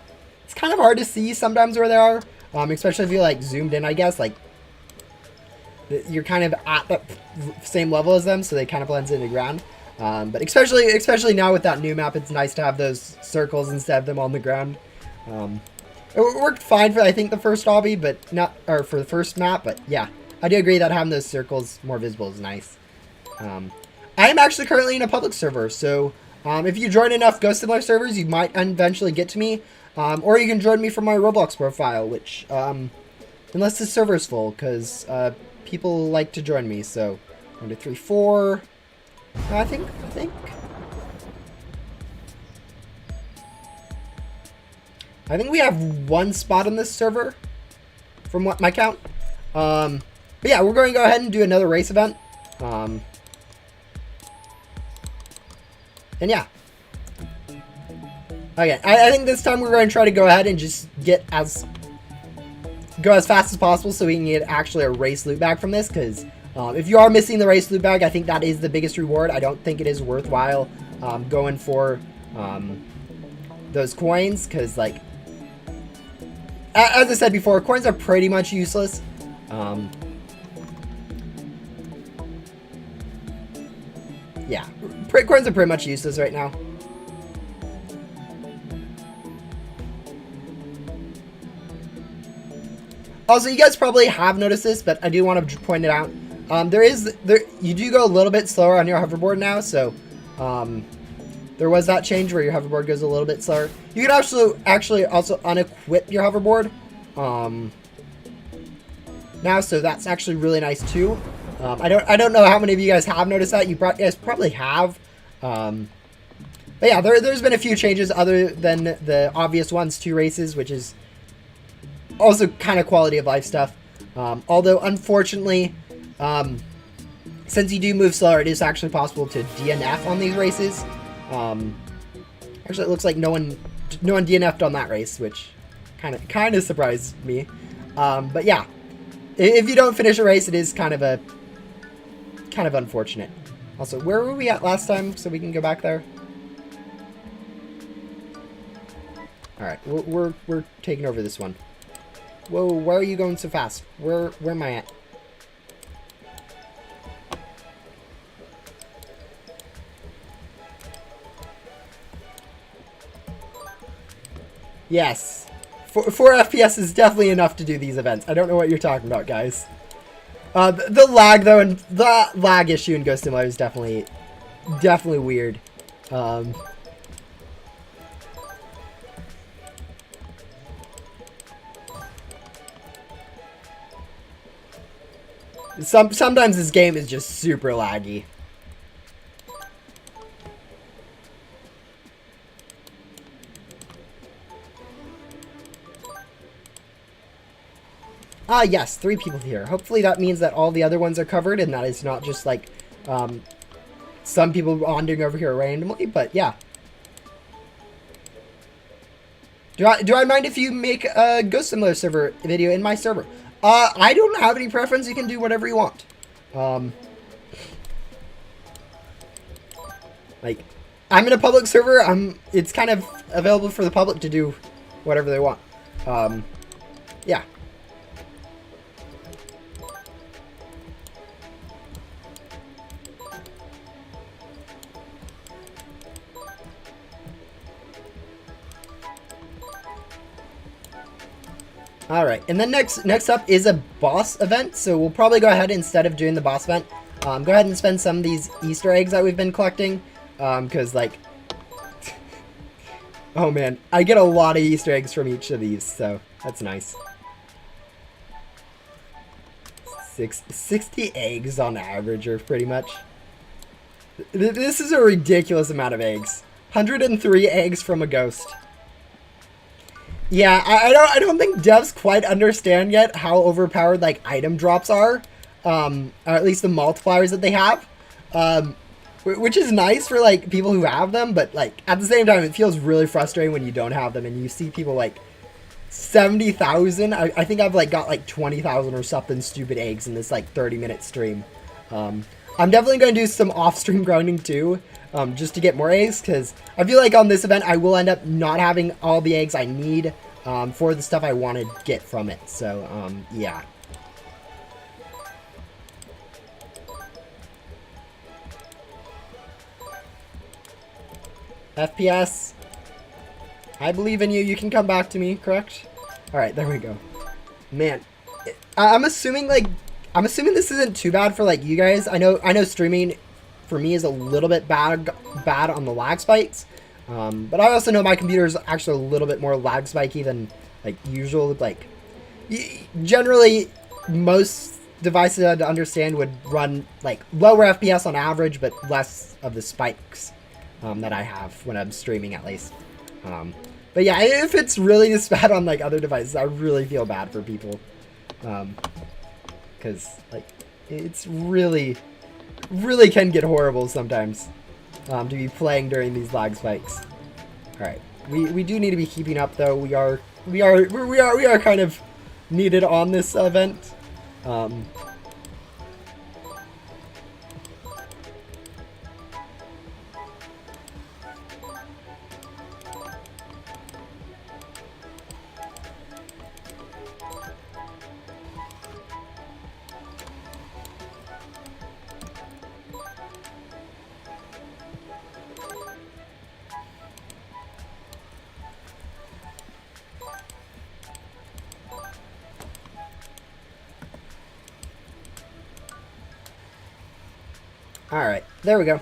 it's kind of hard to see sometimes where they are. Especially if you, like, zoomed in, I guess. Like, you're kind of at the same level as them, so they kind of blends into the ground. But especially now with that new map, it's nice to have those circles instead of them on the ground. It worked fine for, I think, the first obby, but not, or for the first map, but yeah. I do agree that having those circles more visible is nice. I am actually currently in a public server, so if you join enough Ghost Simulator servers, you might eventually get to me. Or you can join me from my Roblox profile, which, unless the server's full, because people like to join me, so 1, 2, 3, 4. I think we have 1 spot on this server, from what my count. But yeah, we're going to go ahead and do another race event. And yeah. Okay, I think this time we're going to try to go ahead and just go as fast as possible so we can get actually a race loot bag from this. Because if you are missing the race loot bag, I think that is the biggest reward. I don't think it is worthwhile going for those coins. Because, like, as I said before, coins are pretty much useless. Yeah, coins are pretty much useless right now. Also, you guys probably have noticed this, but I do want to point it out. There you do go a little bit slower on your hoverboard now, so there was that change where your hoverboard goes a little bit slower. You can actually also unequip your hoverboard now, so that's actually really nice too. I don't know how many of you guys have noticed that. You guys probably have. But yeah, there's been a few changes other than the obvious ones to races, which is also kind of quality of life stuff. Although, unfortunately, since you do move slower, it is actually possible to DNF on these races. Actually, it looks like no one DNF'd on that race, which kind of surprised me. But yeah, if you don't finish a race, it is kind of unfortunate. Also, where were we at last time, so we can go back there? All right, we're taking over this one. Whoa, where are you going so fast? Where am I at? Yes. 4 FPS is definitely enough to do these events. I don't know what you're talking about, guys. The lag, though, and the lag issue in Ghost Simulator is definitely weird. Sometimes this game is just super laggy. Ah, yes, 3 people here. Hopefully that means that all the other ones are covered and that it's not just like some people wandering over here randomly, but yeah. Do I mind if you make a Ghost Simulator server video in my server? I don't have any preference. You can do whatever you want. Like, I'm in a public server. It's kind of available for the public to do whatever they want. Yeah. All right, and then next up is a boss event. So we'll probably go ahead, instead of doing the boss event, go ahead and spend some of these Easter eggs that we've been collecting, because like, oh man, I get a lot of Easter eggs from each of these, so that's nice. 60 eggs on average, or pretty much. This is a ridiculous amount of eggs. 103 eggs from a ghost. Yeah, I don't think devs quite understand yet how overpowered like item drops are, or at least the multipliers that they have, which is nice for like people who have them, but like at the same time it feels really frustrating when you don't have them and you see people like 70,000. I think I've like got like 20,000 or something stupid eggs in this like 30-minute stream. I'm definitely going to do some off-stream grinding too. Just to get more eggs, because I feel like on this event I will end up not having all the eggs I need for the stuff I want to get from it. So, yeah. FPS, I believe in you. You can come back to me, correct? All right, there we go. Man, I'm assuming this isn't too bad for like you guys. I know streaming for me is a little bit bad on the lag spikes, but I also know my computer is actually a little bit more lag spiky than like usual. Like generally most devices I'd understand would run like lower FPS on average, but less of the spikes that I have when I'm streaming, at least. But yeah, if it's really this bad on like other devices, I really feel bad for people, because like it's really can get horrible sometimes to be playing during these lag spikes. All right, we do need to be keeping up though. We are kind of needed on this event. All right, there we go.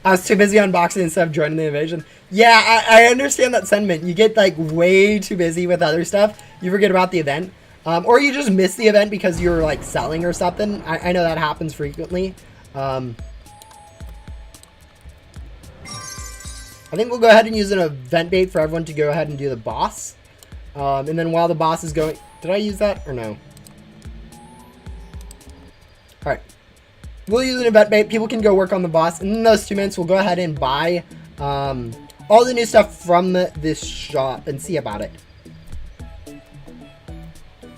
I was too busy unboxing instead of joining the invasion. Yeah, I understand that sentiment. You get like way too busy with other stuff. You forget about the event. Or you just miss the event because you're like selling or something. I know that happens frequently. I think we'll go ahead and use an event bait for everyone to go ahead and do the boss. And then while the boss is going... Did I use that or no? Alright. We'll use an event bait. People can go work on the boss. And in those 2 minutes, we'll go ahead and buy all the new stuff from this shop and see about it.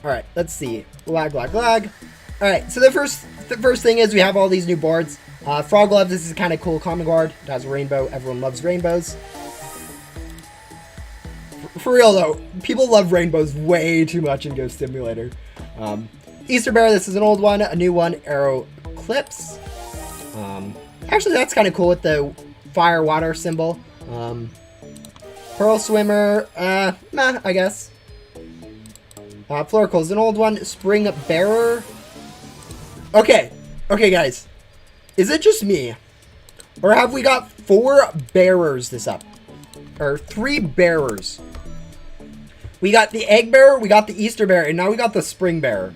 Alright, let's see. Lag. Alright, so the first thing is we have all these new boards. Frog Love, this is a kind of cool common guard. It has a rainbow. Everyone loves rainbows. For real though, people love rainbows way too much in Ghost Simulator. Easter Bear, this is an old one. A new one, Arrow Clips. Actually, that's kind of cool with the fire water symbol. Pearl Swimmer, meh, I guess. Floracle's an old one. Spring Bearer. Okay, guys. Is it just me? Or have we got 4 bearers this up? Or 3 bearers? We got the Egg Bearer, we got the Easter Bearer, and now we got the Spring Bearer.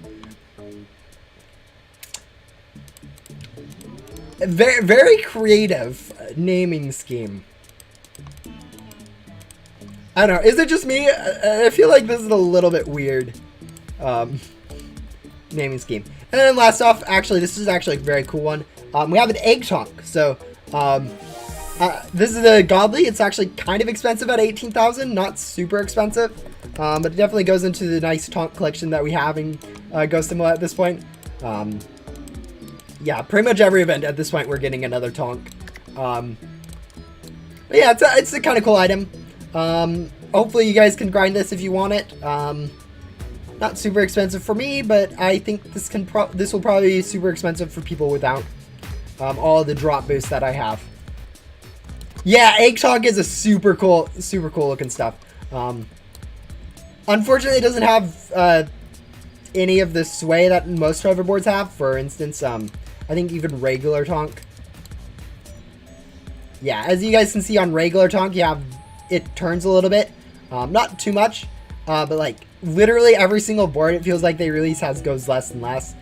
Very, very creative naming scheme. I don't know. Is it just me? I feel like this is a little bit weird naming scheme. And then last off, actually, this is actually a very cool one. We have an Egg Tonk. So, this is a Godly. It's actually kind of expensive at 18,000. Not super expensive. But it definitely goes into the nice Tonk collection that we have in Ghost Simulator at this point. Yeah, pretty much every event at this point we're getting another Tonk. But yeah, it's a kind of cool item. Hopefully you guys can grind this if you want it. Not super expensive for me, but I think this will probably be super expensive for people without all the drop boosts that I have. Yeah, Egg Tonk is a super cool looking stuff. Unfortunately, it doesn't have any of the sway that most hoverboards have. For instance, I think even regular Tonk. Yeah, as you guys can see on regular Tonk, it turns a little bit. Not too much, but like literally every single board it feels like they release goes less and less.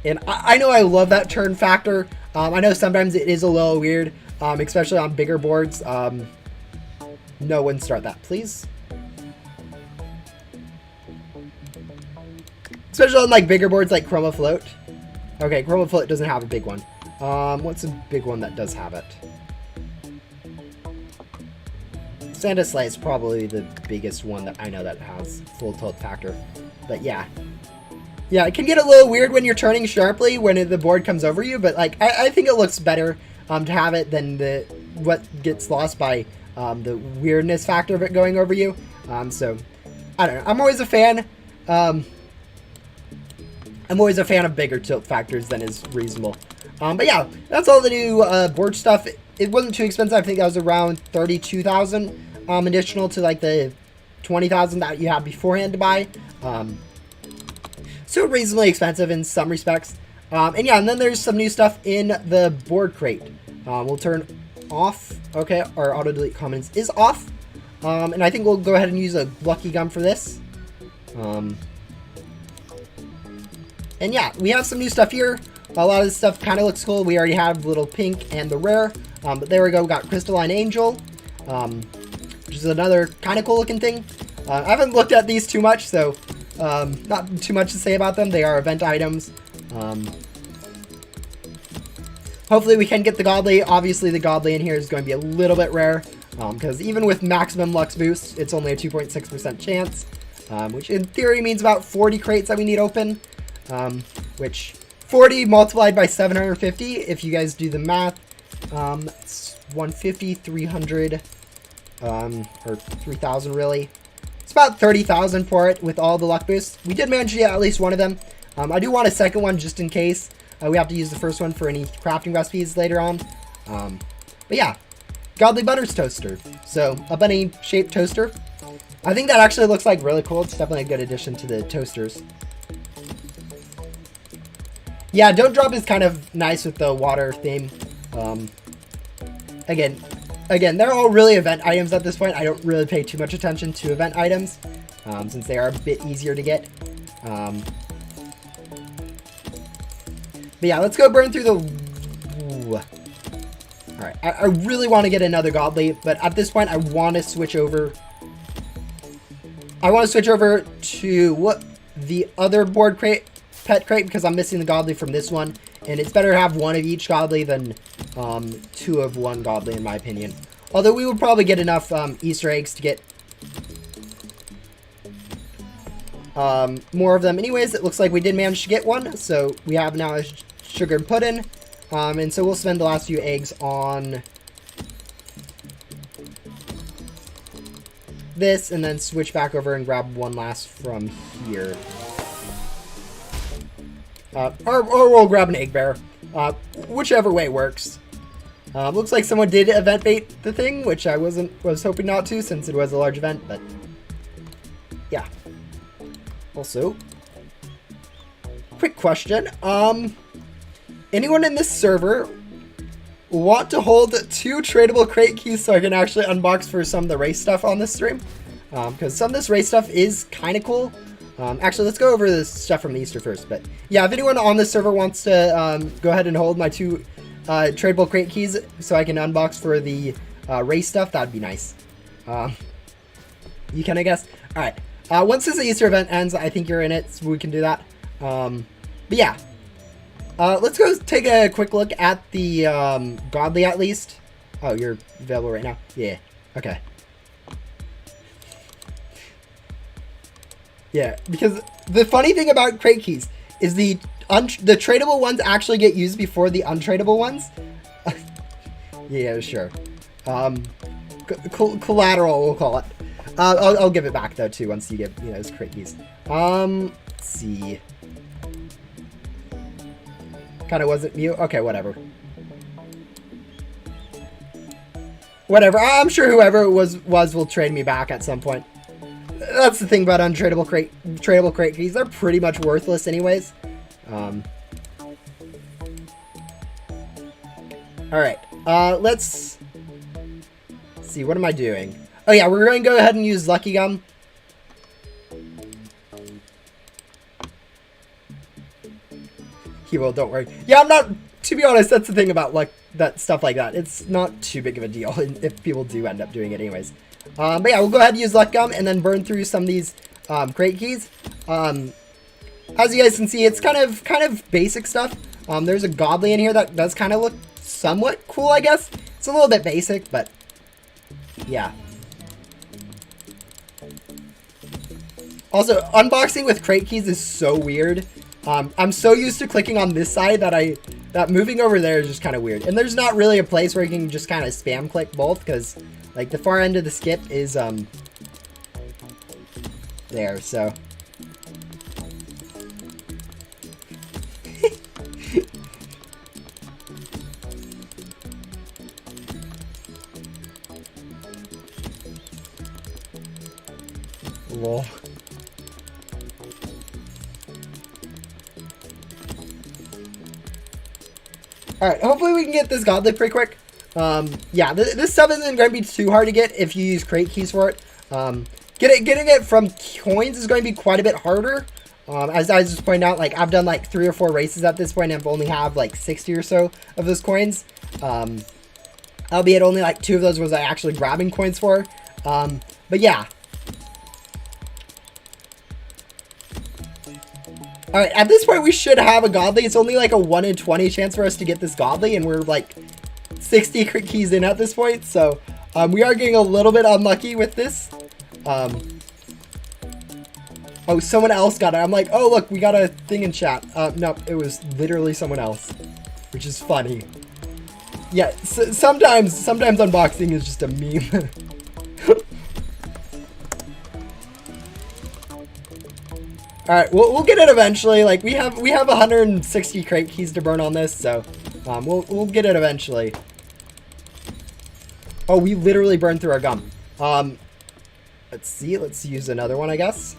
And I know I love that turn factor. I know sometimes it is a little weird, especially on bigger boards. No one start that, please. Especially on like bigger boards like Chroma Float. Okay, Chroma Float doesn't have a big one. What's a big one that does have it? Santa Sleigh is probably the biggest one that I know that has full tilt factor. But yeah. Yeah, it can get a little weird when you're turning sharply when the board comes over you, but like I think it looks better to have it than what gets lost by the weirdness factor of it going over you. So I don't know. I'm always a fan. I'm always a fan of bigger tilt factors than is reasonable. But yeah, that's all the new board stuff. It wasn't too expensive. I think that was around 32,000 additional to like the 20,000 that you had beforehand to buy. So reasonably expensive in some respects. And yeah, and then there's some new stuff in the board crate. We'll turn off. Okay, our auto delete comments is off. And I think we'll go ahead and use a lucky gum for this. And yeah, we have some new stuff here. A lot of this stuff kind of looks cool. We already have Little Pink and the Rare. But there we go. We got Crystalline Angel. Which is another kind of cool looking thing. I haven't looked at these too much, so not too much to say about them. They are event items. Hopefully we can get the Godly. Obviously the Godly in here is going to be a little bit rare. Because even with maximum Lux boost, it's only a 2.6% chance. Which in theory means about 40 crates that we need open. Which 40 multiplied by 750, if you guys do the math, it's 150, 300, or 3,000 really. It's about 30,000 for it with all the luck boosts. We did manage to get at least one of them. I do want a second one just in case. We have to use the first one for any crafting recipes later on. But yeah, Godly Butters Toaster. So a bunny shaped toaster. I think that actually looks like really cool. It's definitely a good addition to the toasters. Yeah, Don't Drop is kind of nice with the water theme. Again, they're all really event items at this point. I don't really pay too much attention to event items, since they are a bit easier to get. But yeah, let's go burn through the... Ooh. Alright, I really want to get another Godly, but at this point I want to switch over... I want to switch over to the other board crate, pet crate, because I'm missing the Godly from this one. And it's better to have one of each Godly than 2 of one Godly, in my opinion. Although we will probably get enough Easter eggs to get more of them. Anyways, it looks like we did manage to get one. So we have now a sugared pudding. And so we'll spend the last few eggs on this and then switch back over and grab one last from here. Or we'll grab an egg bear. Whichever way works. Looks like someone did event bait the thing, which I was hoping not to since it was a large event, but yeah. Also, quick question. Anyone in this server want to hold 2 tradable crate keys so I can actually unbox for some of the race stuff on this stream? Because some of this race stuff is kind of cool. Actually, let's go over the stuff from the Easter first. But yeah, if anyone on this server wants to go ahead and hold my 2 tradable crate keys so I can unbox for the race stuff, that'd be nice. You can, I guess. All right. Once this Easter event ends, I think you're in it, so we can do that. But yeah. Let's go take a quick look at the Godly at least. Oh, you're available right now? Yeah. Okay. Yeah, because the funny thing about crate keys is the tradable ones actually get used before the untradable ones. Yeah, sure. Collateral, we'll call it. I'll give it back though too once you get those crate keys. Let's see. Kind of wasn't you. Okay, whatever. Whatever. I'm sure whoever it was will trade me back at some point. That's the thing about tradable crate keys. They're pretty much worthless anyways. All right. Let's see. What am I doing? Oh yeah, we're going to go ahead and use Lucky Gum. He will, don't worry. Yeah, I'm not, to be honest, that's the thing about that stuff like that. It's not too big of a deal if people do end up doing it anyways. But yeah, we'll go ahead and use Luck Gum and then burn through some of these crate keys. As you guys can see, it's kind of basic stuff. There's a Godly in here that does kind of look somewhat cool, I guess. It's a little bit basic, but yeah. Also, unboxing with crate keys is so weird. I'm so used to clicking on this side that moving over there is just kind of weird. And there's not really a place where you can just kind of spam click both, because like the far end of the skip is there, so. Lol. Alright, hopefully we can get this Godly pretty quick. Yeah, this stuff isn't going to be too hard to get if you use crate keys for it. Getting it from coins is going to be quite a bit harder. As I just pointed out, like, I've done like 3 or 4 races at this point and I've only have like 60 or so of those coins. Albeit only like 2 of those was I actually grabbing coins for. But yeah. Alright, at this point we should have a Godly. It's only like a 1 in 20 chance for us to get this Godly, and we're like 60 keys in at this point, so we are getting a little bit unlucky with this. Oh, someone else got it. I'm like, oh look, we got a thing in chat. No, it was literally someone else, which is funny. Yeah, sometimes unboxing is just a meme. All right, we'll get it eventually. Like we have 160 crate keys to burn on this, so we'll get it eventually. Oh, we literally burned through our gum. Let's see. Let's use another one, I guess.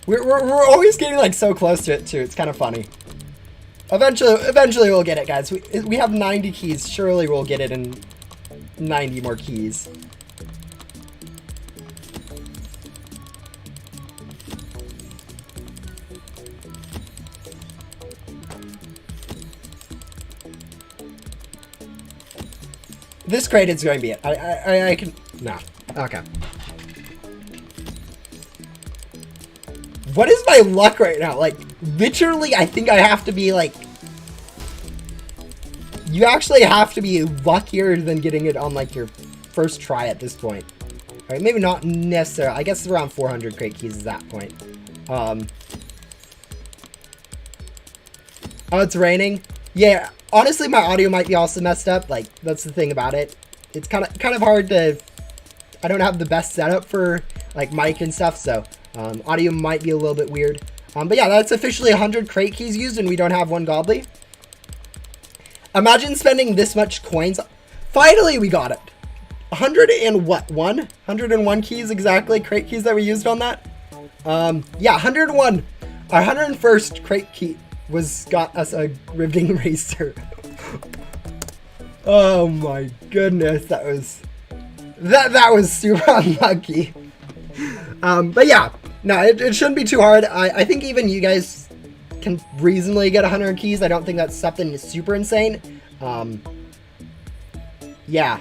We're always getting like so close to it too. It's kind of funny. Eventually we'll get it, guys. We have 90 keys. Surely we'll get it in 90 more keys. This crate is going to be it. I can... No. Okay. What is my luck right now? Like, literally, I think I have to be, like... You actually have to be luckier than getting it on, like, your first try at this point. Alright, maybe not necessarily. I guess it's around 400 crate keys at that point. Oh, it's raining? Yeah. Honestly, my audio might be also messed up. Like, that's the thing about it. It's kind of hard to... I don't have the best setup for, like, mic and stuff, so audio might be a little bit weird. But yeah, that's officially 100 crate keys used, and we don't have one godly. Imagine spending this much coins. Finally, we got it. 100 and what? 101 keys exactly, crate keys that we used on that. Yeah, 101. Our 101st crate key got us a riveting racer. Oh my goodness, that was super unlucky. But yeah, no, it shouldn't be too hard. I think even you guys can reasonably get 100 keys. I don't think that's something super insane. Yeah.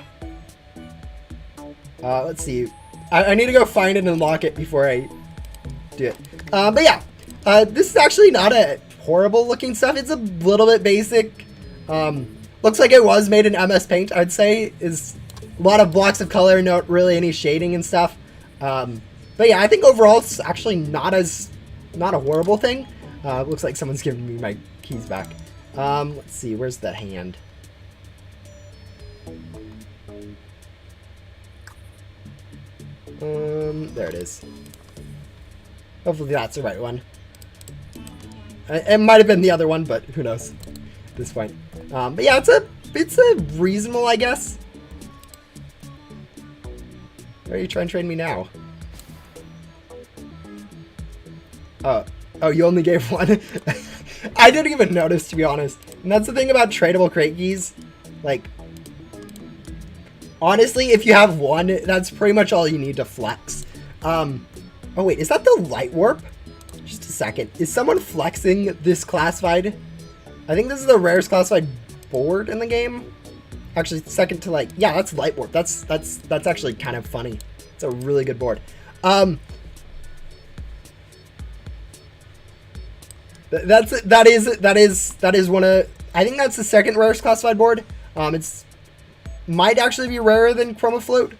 Let's see. I need to go find it and unlock it before I do it. But yeah, this is actually not a horrible looking stuff. It's a little bit basic. Looks like it was made in MS Paint, I'd say. Is a lot of blocks of color, not really any shading and stuff. But yeah, I think overall it's actually not a horrible thing. Looks like someone's giving me my keys back. Let's see, where's the hand? There it is. Hopefully that's the right one. It might have been the other one, but who knows at this point. But yeah, it's a reasonable, I guess. Why are you trying to trade me now? Oh, you only gave one? I didn't even notice, to be honest. And that's the thing about tradable crate keys. Like, honestly, if you have one, that's pretty much all you need to flex. Oh wait, is that the light warp? Just a second. Is someone flexing this classified? I think this is the rarest classified board in the game. Actually, second to, like, yeah, that's light warp. That's actually kind of funny. It's a really good board. That is one of, I think that's the second rarest classified board. It's might actually be rarer than Chroma Float.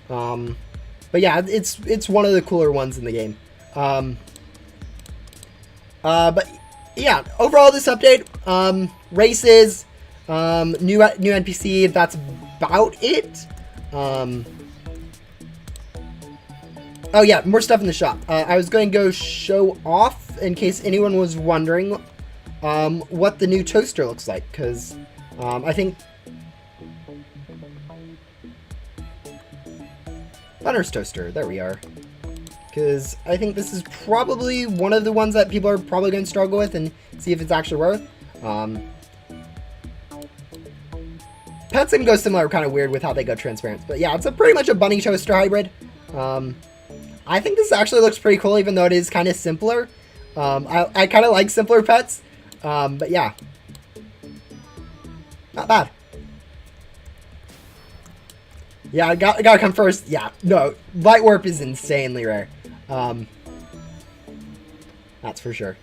But yeah, it's one of the cooler ones in the game. But yeah, overall this update, races, new NPC, that's about it. Oh yeah, more stuff in the shop. I was going to go show off in case anyone was wondering what the new toaster looks like, because I think Hunter's toaster, there we are. Because I think this is probably one of the ones that people are probably going to struggle with and see if it's actually worth. Pets and go similar, kind of weird with how they go transparent. But yeah, it's pretty much a bunny toaster hybrid. I think this actually looks pretty cool, even though it is kind of simpler. I kind of like simpler pets. But yeah, not bad. Yeah, I gotta come first. Yeah, no, light warp is insanely rare. That's for sure.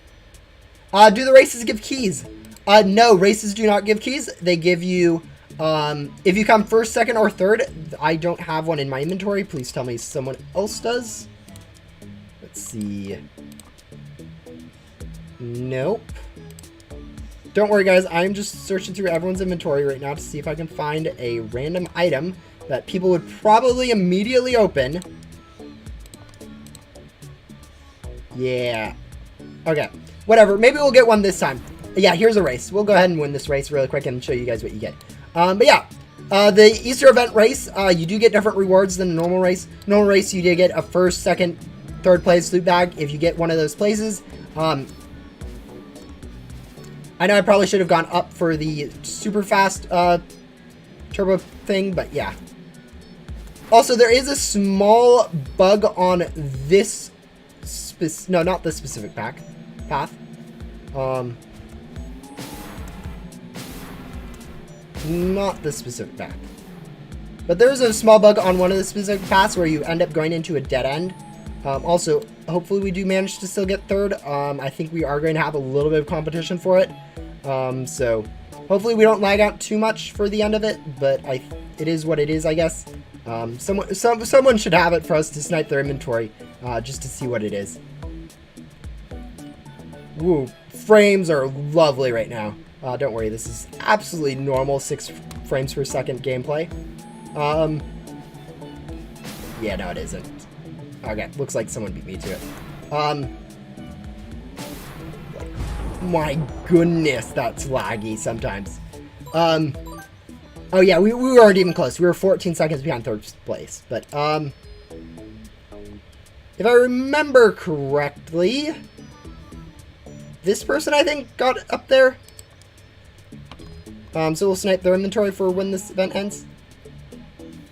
Do the races give keys? No, races do not give keys. They give you, if you come first, second, or third. I don't have one in my inventory. Please tell me someone else does. Let's see. Nope. Don't worry, guys. I'm just searching through everyone's inventory right now to see if I can find a random item that people would probably immediately open. Yeah. Okay. Whatever. Maybe we'll get one this time. Yeah, here's a race. We'll go ahead and win this race really quick and show you guys what you get. But yeah. The Easter event race, you do get different rewards than the normal race. Normal race, you do get a first, second, third place loot bag if you get one of those places. I know I probably should have gone up for the super fast turbo thing, but yeah. Also, there is a small bug on this no, not this specific path. Not this specific path. But there's a small bug on one of the specific paths where you end up going into a dead end. Also, hopefully we do manage to still get third. I think we are going to have a little bit of competition for it. So hopefully we don't lag out too much for the end of it, but it is what it is, I guess. Someone should have it for us to snipe their inventory, just to see what it is. Woo, frames are lovely right now. Don't worry, this is absolutely normal 6 frames per second gameplay. Yeah, no, it isn't. Okay, looks like someone beat me to it. My goodness, that's laggy sometimes. Oh yeah, we weren't even close. We were 14 seconds behind third place. But, if I remember correctly, this person, I think, got up there. So we'll snipe their inventory for when this event ends.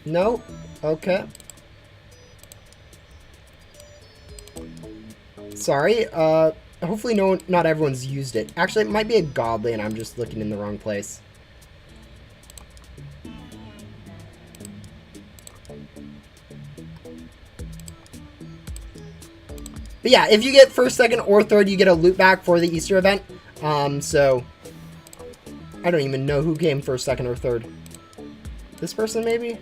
No? Okay. Sorry. Hopefully not everyone's used it. Actually, it might be a godly and I'm just looking in the wrong place. But yeah, if you get first, second, or third, you get a loot bag for the Easter event. So I don't even know who came first, second, or third. This person, maybe?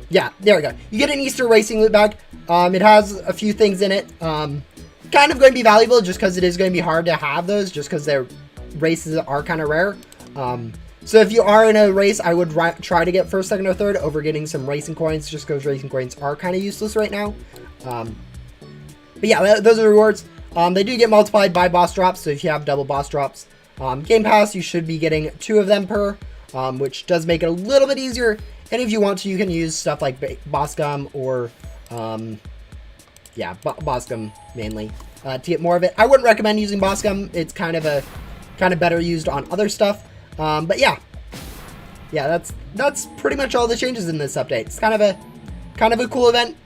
Yeah, there we go. You get an Easter racing loot bag. It has a few things in it. Kind of going to be valuable just because it is going to be hard to have those, just because their races are kind of rare. So if you are in a race, I would try to get first, second, or third over getting some racing coins, just because racing coins are kind of useless right now. But yeah, those are the rewards. They do get multiplied by boss drops, so if you have double boss drops, Game Pass, you should be getting 2 of them per, which does make it a little bit easier. And if you want to, you can use stuff like Boss Gum or, yeah, Boss Gum mainly, to get more of it. I wouldn't recommend using Boss Gum. It's kind of better used on other stuff. But yeah, that's pretty much all the changes in this update. It's kind of a cool event.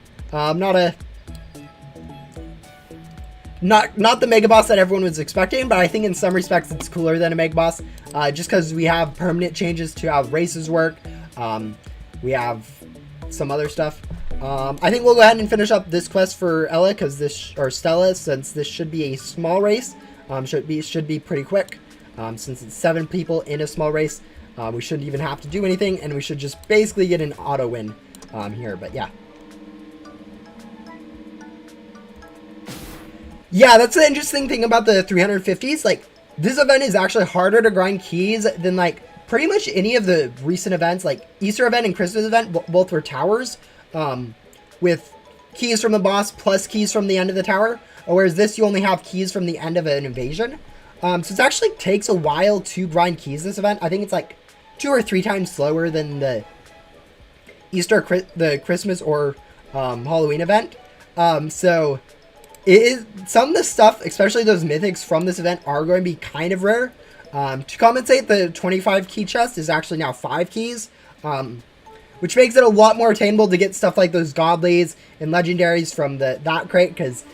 Not the Mega Boss that everyone was expecting, but I think in some respects it's cooler than a Mega Boss, just because we have permanent changes to how races work. We have some other stuff. I think we'll go ahead and finish up this quest for Ella, or Stella, since this should be a small race. Should be pretty quick. Since it's 7 people in a small race, we shouldn't even have to do anything, and we should just basically get an auto win here. But yeah. Yeah, that's the interesting thing about the 350s. Like, this event is actually harder to grind keys than, like, pretty much any of the recent events. Like, Easter event and Christmas event, both were towers, with keys from the boss plus keys from the end of the tower. Whereas this, you only have keys from the end of an invasion. So it actually takes a while to grind keys this event. I think it's, like, 2 or 3 times slower than the Easter, the Christmas, or Halloween event. So some of the stuff, especially those mythics from this event, are going to be kind of rare. To compensate, the 25 key chest is actually now 5 keys, which makes it a lot more attainable to get stuff like those godlies and legendaries from that crate, because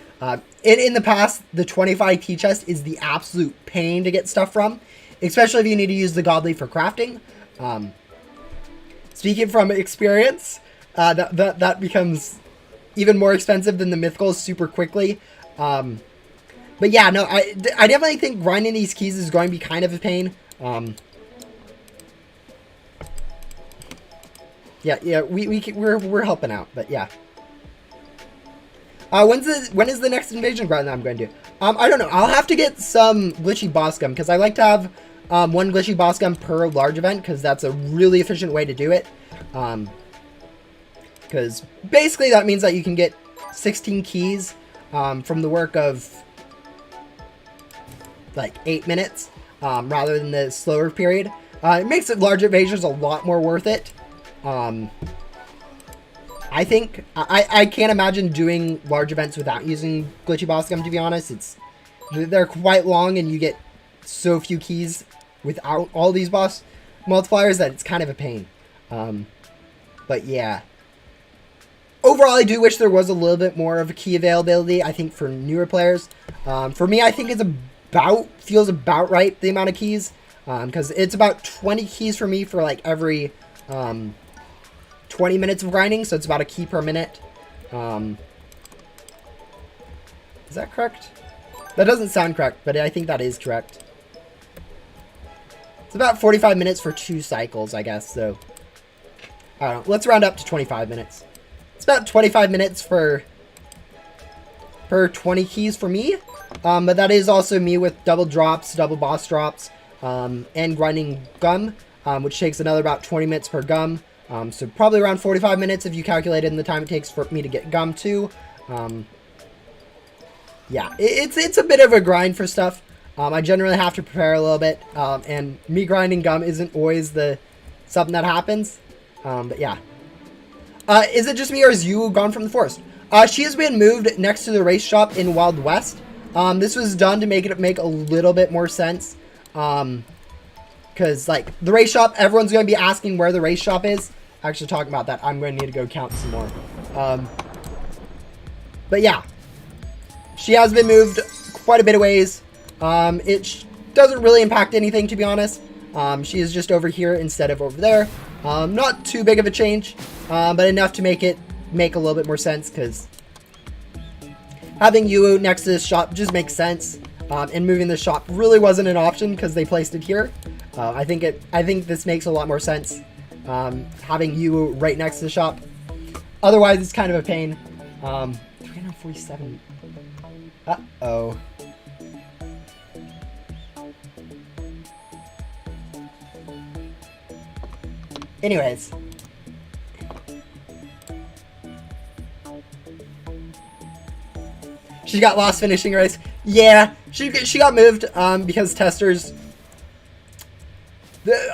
in the past, the 25 key chest is the absolute pain to get stuff from, especially if you need to use the godly for crafting. Speaking from experience, that becomes even more expensive than the mythicals super quickly. But yeah, no, I definitely think grinding these keys is going to be kind of a pain. Yeah, we're helping out, but yeah. When is the next invasion grind that I'm going to do? I don't know. I'll have to get some glitchy boss gum, because I like to have 1 glitchy boss gum per large event, because that's a really efficient way to do it. Because basically that means that you can get 16 keys from the work of like 8 minutes rather than the slower period. It makes large invasions a lot more worth it. I I think I can't imagine doing large events without using Glitchy Boss Gum, to be honest. They're quite long and you get so few keys without all these boss multipliers that it's kind of a pain. But yeah. Overall, I do wish there was a little bit more of a key availability, I think, for newer players. For me, I think it's feels about right, the amount of keys. Because it's about 20 keys for me for like every 20 minutes of grinding, so it's about a key per minute. Is that correct? That doesn't sound correct, but I think that is correct. It's about 45 minutes for 2 cycles, I guess, so I don't know. Let's round up to 25 minutes. It's about 25 minutes per 20 keys for me. But that is also me with double drops, double boss drops, and grinding gum, which takes another about 20 minutes per gum. So probably around 45 minutes if you calculated in the time it takes for me to get gum too. Yeah, it's a bit of a grind for stuff. I generally have to prepare a little bit, and me grinding gum isn't always something that happens. But yeah. Is it just me or is Yu gone from the forest? She has been moved next to the race shop in Wild West. This was done to make it make a little bit more sense. Because, like, the race shop, everyone's going to be asking where the race shop is. Actually, talking about that, I'm going to need to go count some more. But yeah. She has been moved quite a bit of ways. It doesn't really impact anything, to be honest. She is just over here instead of over there. Not too big of a change, but enough to make it make a little bit more sense, because having Yu next to this shop just makes sense. And moving the shop really wasn't an option because they placed it here. I think this makes a lot more sense, having Yu right next to the shop. Otherwise, it's kind of a pain. 347. Uh-oh. Anyways. She got lost finishing race. Yeah, she got moved because testers...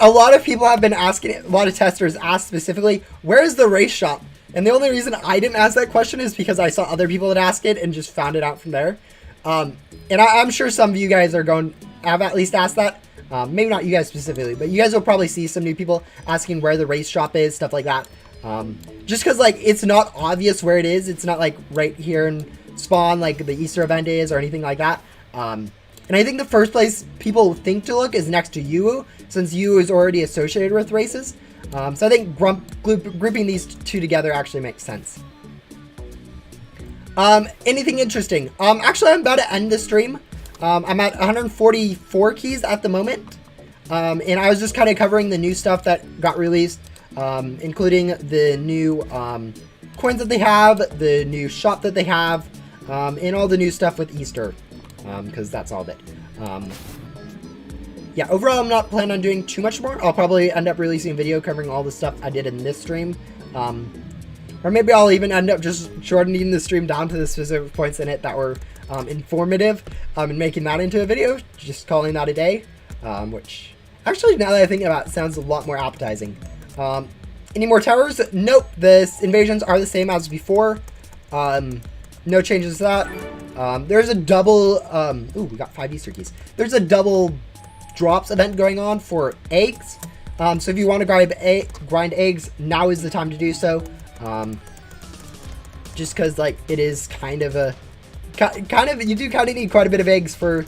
A lot of people have been asking, a lot of testers asked specifically, where is the race shop? And the only reason I didn't ask that question is because I saw other people that asked it and just found it out from there. And I'm sure some of you guys have at least asked that. Maybe not you guys specifically, but you guys will probably see some new people asking where the race shop is, stuff like that. Just because, like, it's not obvious where it is. It's not, like, right here in spawn, like the Easter event is or anything like that. And I think the first place people think to look is next to Yu, since Yu is already associated with races. So I think grouping these two together actually makes sense. Anything interesting? Actually, I'm about to end the stream. I'm at 144 keys at the moment. And I was just kind of covering the new stuff that got released, including the new coins that they have, the new shop that they have, and all the new stuff with Easter, because that's all of it. Yeah, overall, I'm not planning on doing too much more. I'll probably end up releasing a video covering all the stuff I did in this stream. Or maybe I'll even end up just shortening the stream down to the specific points in it that were informative, and making that into a video, just calling that a day. Which, actually, now that I think about it, sounds a lot more appetizing. Any more towers? Nope, the invasions are the same as before. No changes to that. There's a double, ooh, we got 5 Easter keys. There's a double drops event going on for eggs. So if you want to grind eggs, now is the time to do so. Just because, like, it is kind of you do kind of need quite a bit of eggs for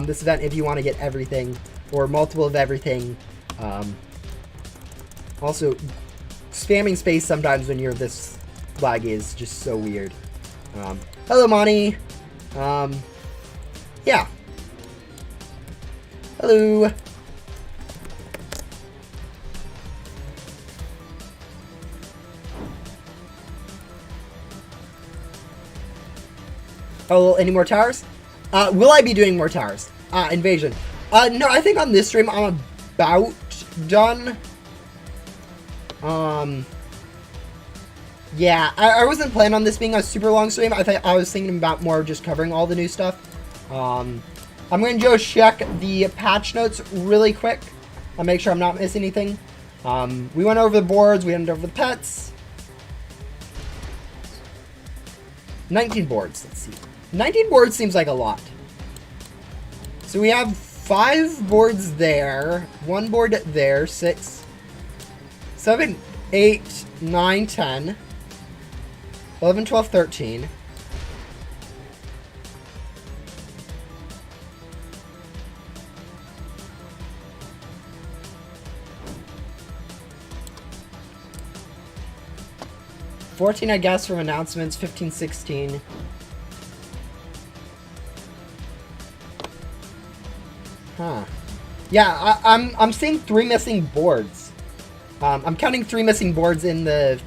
this event if you want to get everything, or multiple of everything. Also, spamming space sometimes when you're this laggy is just so weird. Hello, Monty. Yeah. Hello. Oh, any more towers? Will I be doing more towers? Invasion. No, I think on this stream I'm about done. Yeah, I wasn't planning on this being a super long stream. I was thinking about more just covering all the new stuff. I'm going to go check the patch notes really quick. I'll make sure I'm not missing anything. We went over the boards. We went over the pets. 19 boards. Let's see. 19 boards seems like a lot. So we have 5 boards there, 1 board there, 6, 7, 8, 9, 10, 11, 12, 13. $14, I guess, from announcements. 15, 16. Huh. Yeah, I'm seeing 3 missing boards. I'm counting 3 missing boards in the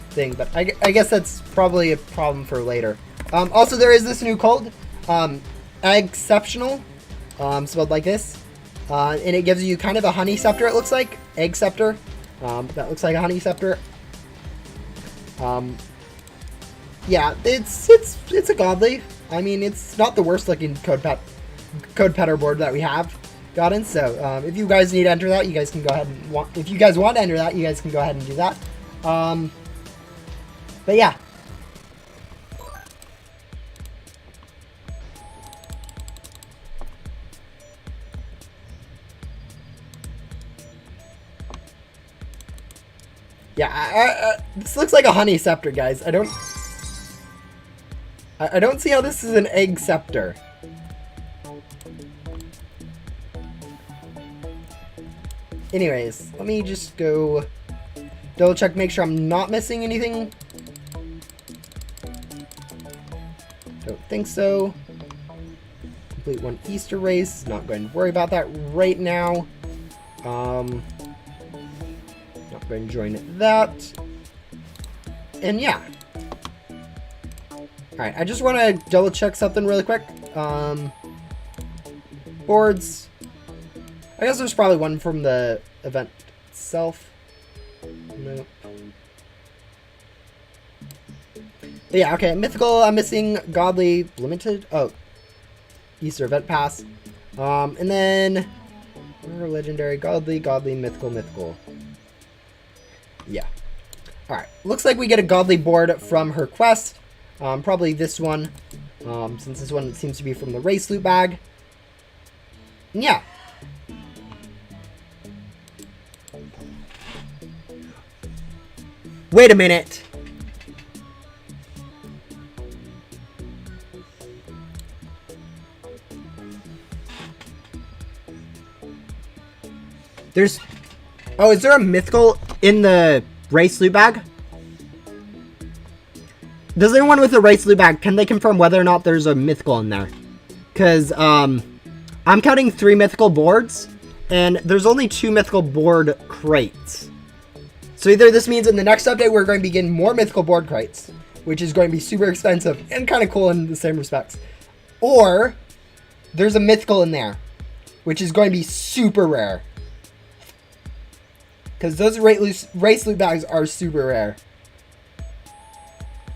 thing, but I guess that's probably a problem for later. Also, there is this new cult, Exceptional, spelled like this, and it gives you kind of a honey scepter. It looks like egg scepter. That looks like a honey scepter. Yeah, it's a godly. I mean, it's not the worst looking code petter board that we have gotten. So if you guys need to enter that, you guys can go ahead and if you guys want to enter that, you guys can go ahead and do that. But yeah. Yeah, this looks like a honey scepter, guys. I don't see how this is an egg scepter. Anyways, let me just go double check, make sure I'm not missing anything. Don't think so. Complete 1 Easter race. Not going to worry about that right now. Not going to join that. And yeah. Alright, I just want to double check something really quick. Boards. I guess there's probably one from the event itself. Nope. But yeah, okay. Mythical, I'm missing Godly Limited. Oh. Easter Event Pass. And then Legendary, Godly, Mythical, Mythical. Yeah. Alright. Looks like we get a Godly board from her quest. Probably this one. Since this one seems to be from the race loot bag. And yeah. Wait a minute. There's... Oh, is there a mythical in the race loot bag? Does anyone with a race loot bag, can they confirm whether or not there's a mythical in there? Because, I'm counting 3 mythical boards, and there's only 2 mythical board crates. So either this means in the next update we're going to be getting more mythical board crates, which is going to be super expensive and kind of cool in the same respects. Or there's a mythical in there, which is going to be super rare. Because those race loot bags are super rare.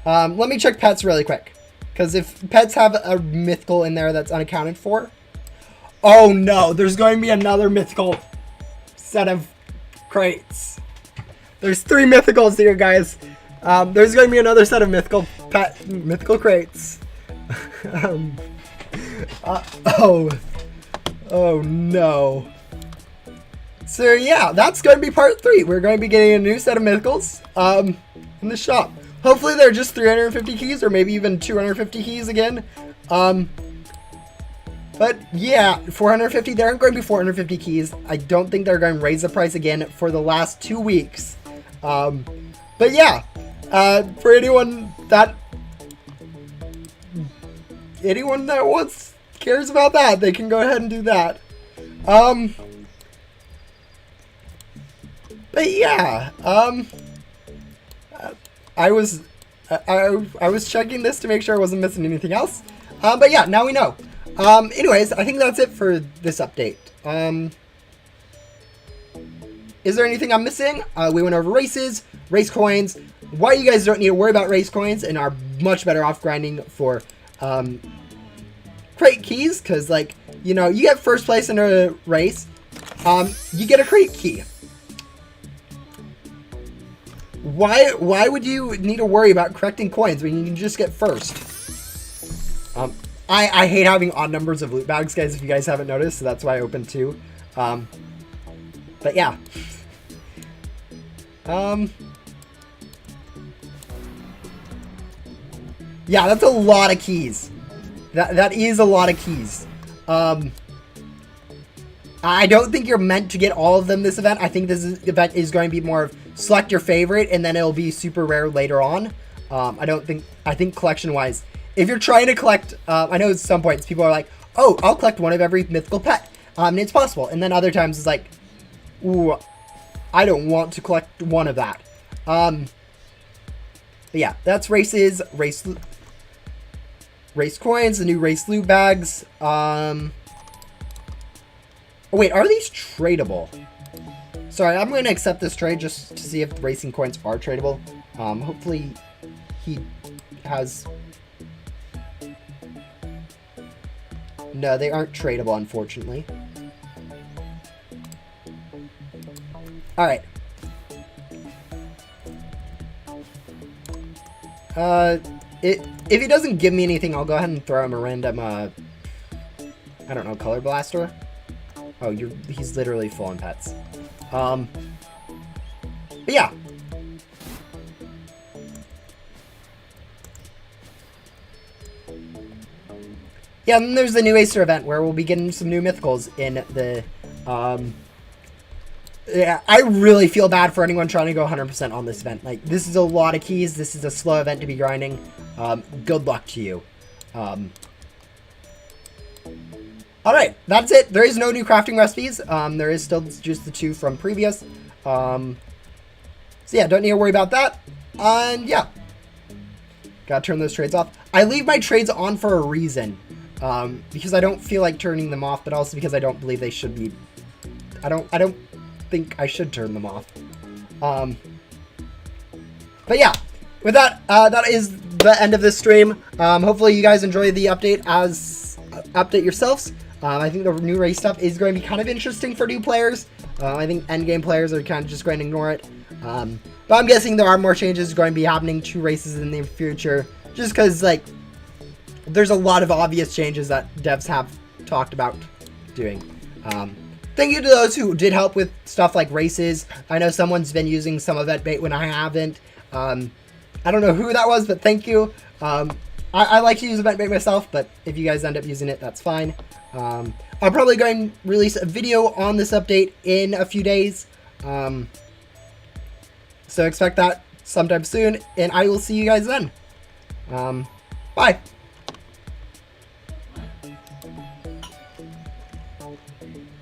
Let me check pets really quick. Because if pets have a mythical in there that's unaccounted for. Oh no, there's going to be another mythical set of crates. There's 3 mythicals here, guys. There's going to be another set of mythical crates. Oh no. So yeah, that's going to be part 3. We're going to be getting a new set of mythicals in the shop. Hopefully they're just 350 keys or maybe even 250 keys again. But yeah, 450, there aren't going to be 450 keys. I don't think they're going to raise the price again for the last 2 weeks. But yeah, for anyone that cares about that, they can go ahead and do that. But yeah, I was checking this to make sure I wasn't missing anything else. But yeah, now we know. Anyways, I think that's it for this update. Is there anything I'm missing? We went over races, race coins, why you guys don't need to worry about race coins and are much better off grinding for crate keys, because, like, you know, you get first place in a race, you get a crate key. Why would you need to worry about correcting coins when you can just get first? I hate having odd numbers of loot bags, guys, if you guys haven't noticed, so that's why I opened 2. But yeah. Yeah, that's a lot of keys. That is a lot of keys. I don't think you're meant to get all of them this event. I think this event is going to be more of select your favorite, and then it'll be super rare later on. I think collection-wise, if you're trying to collect, I know at some points people are like, oh, I'll collect one of every mythical pet. And it's possible. And then other times it's like, ooh, I don't want to collect one of that. But yeah, that's races, race coins, the new race loot bags. Oh wait, are these tradable? Sorry, I'm going to accept this trade just to see if the racing coins are tradable. Hopefully he has... No, they aren't tradable, unfortunately. Alright. If he doesn't give me anything, I'll go ahead and throw him a random, I don't know, color blaster. Oh, he's literally full on pets. But yeah. Yeah, and then there's the new Acer event where we'll be getting some new mythicals in the, yeah, I really feel bad for anyone trying to go 100% on this event. Like, this is a lot of keys. This is a slow event to be grinding. Good luck to you. Alright, that's it. There is no new crafting recipes. There is still just the 2 from previous. So yeah, don't need to worry about that. And yeah. Gotta turn those trades off. I leave my trades on for a reason. Because I don't feel like turning them off, but also because I don't believe they should be... I don't think I should turn them off. But yeah, with that, that is the end of this stream. Hopefully you guys enjoy the update update yourselves. I think the new race stuff is going to be kind of interesting for new players. I think endgame players are kind of just going to ignore it. But I'm guessing there are more changes going to be happening to races in the future, just because, like, there's a lot of obvious changes that devs have talked about doing. Thank you to those who did help with stuff like races. I know someone's been using some of that bait when I haven't. I don't know who that was, but thank you. I like to use event bait myself, but if you guys end up using it, that's fine. I'm probably going to release a video on this update in a few days. So expect that sometime soon, and I will see you guys then. Bye.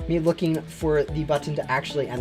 Me looking for the button to actually end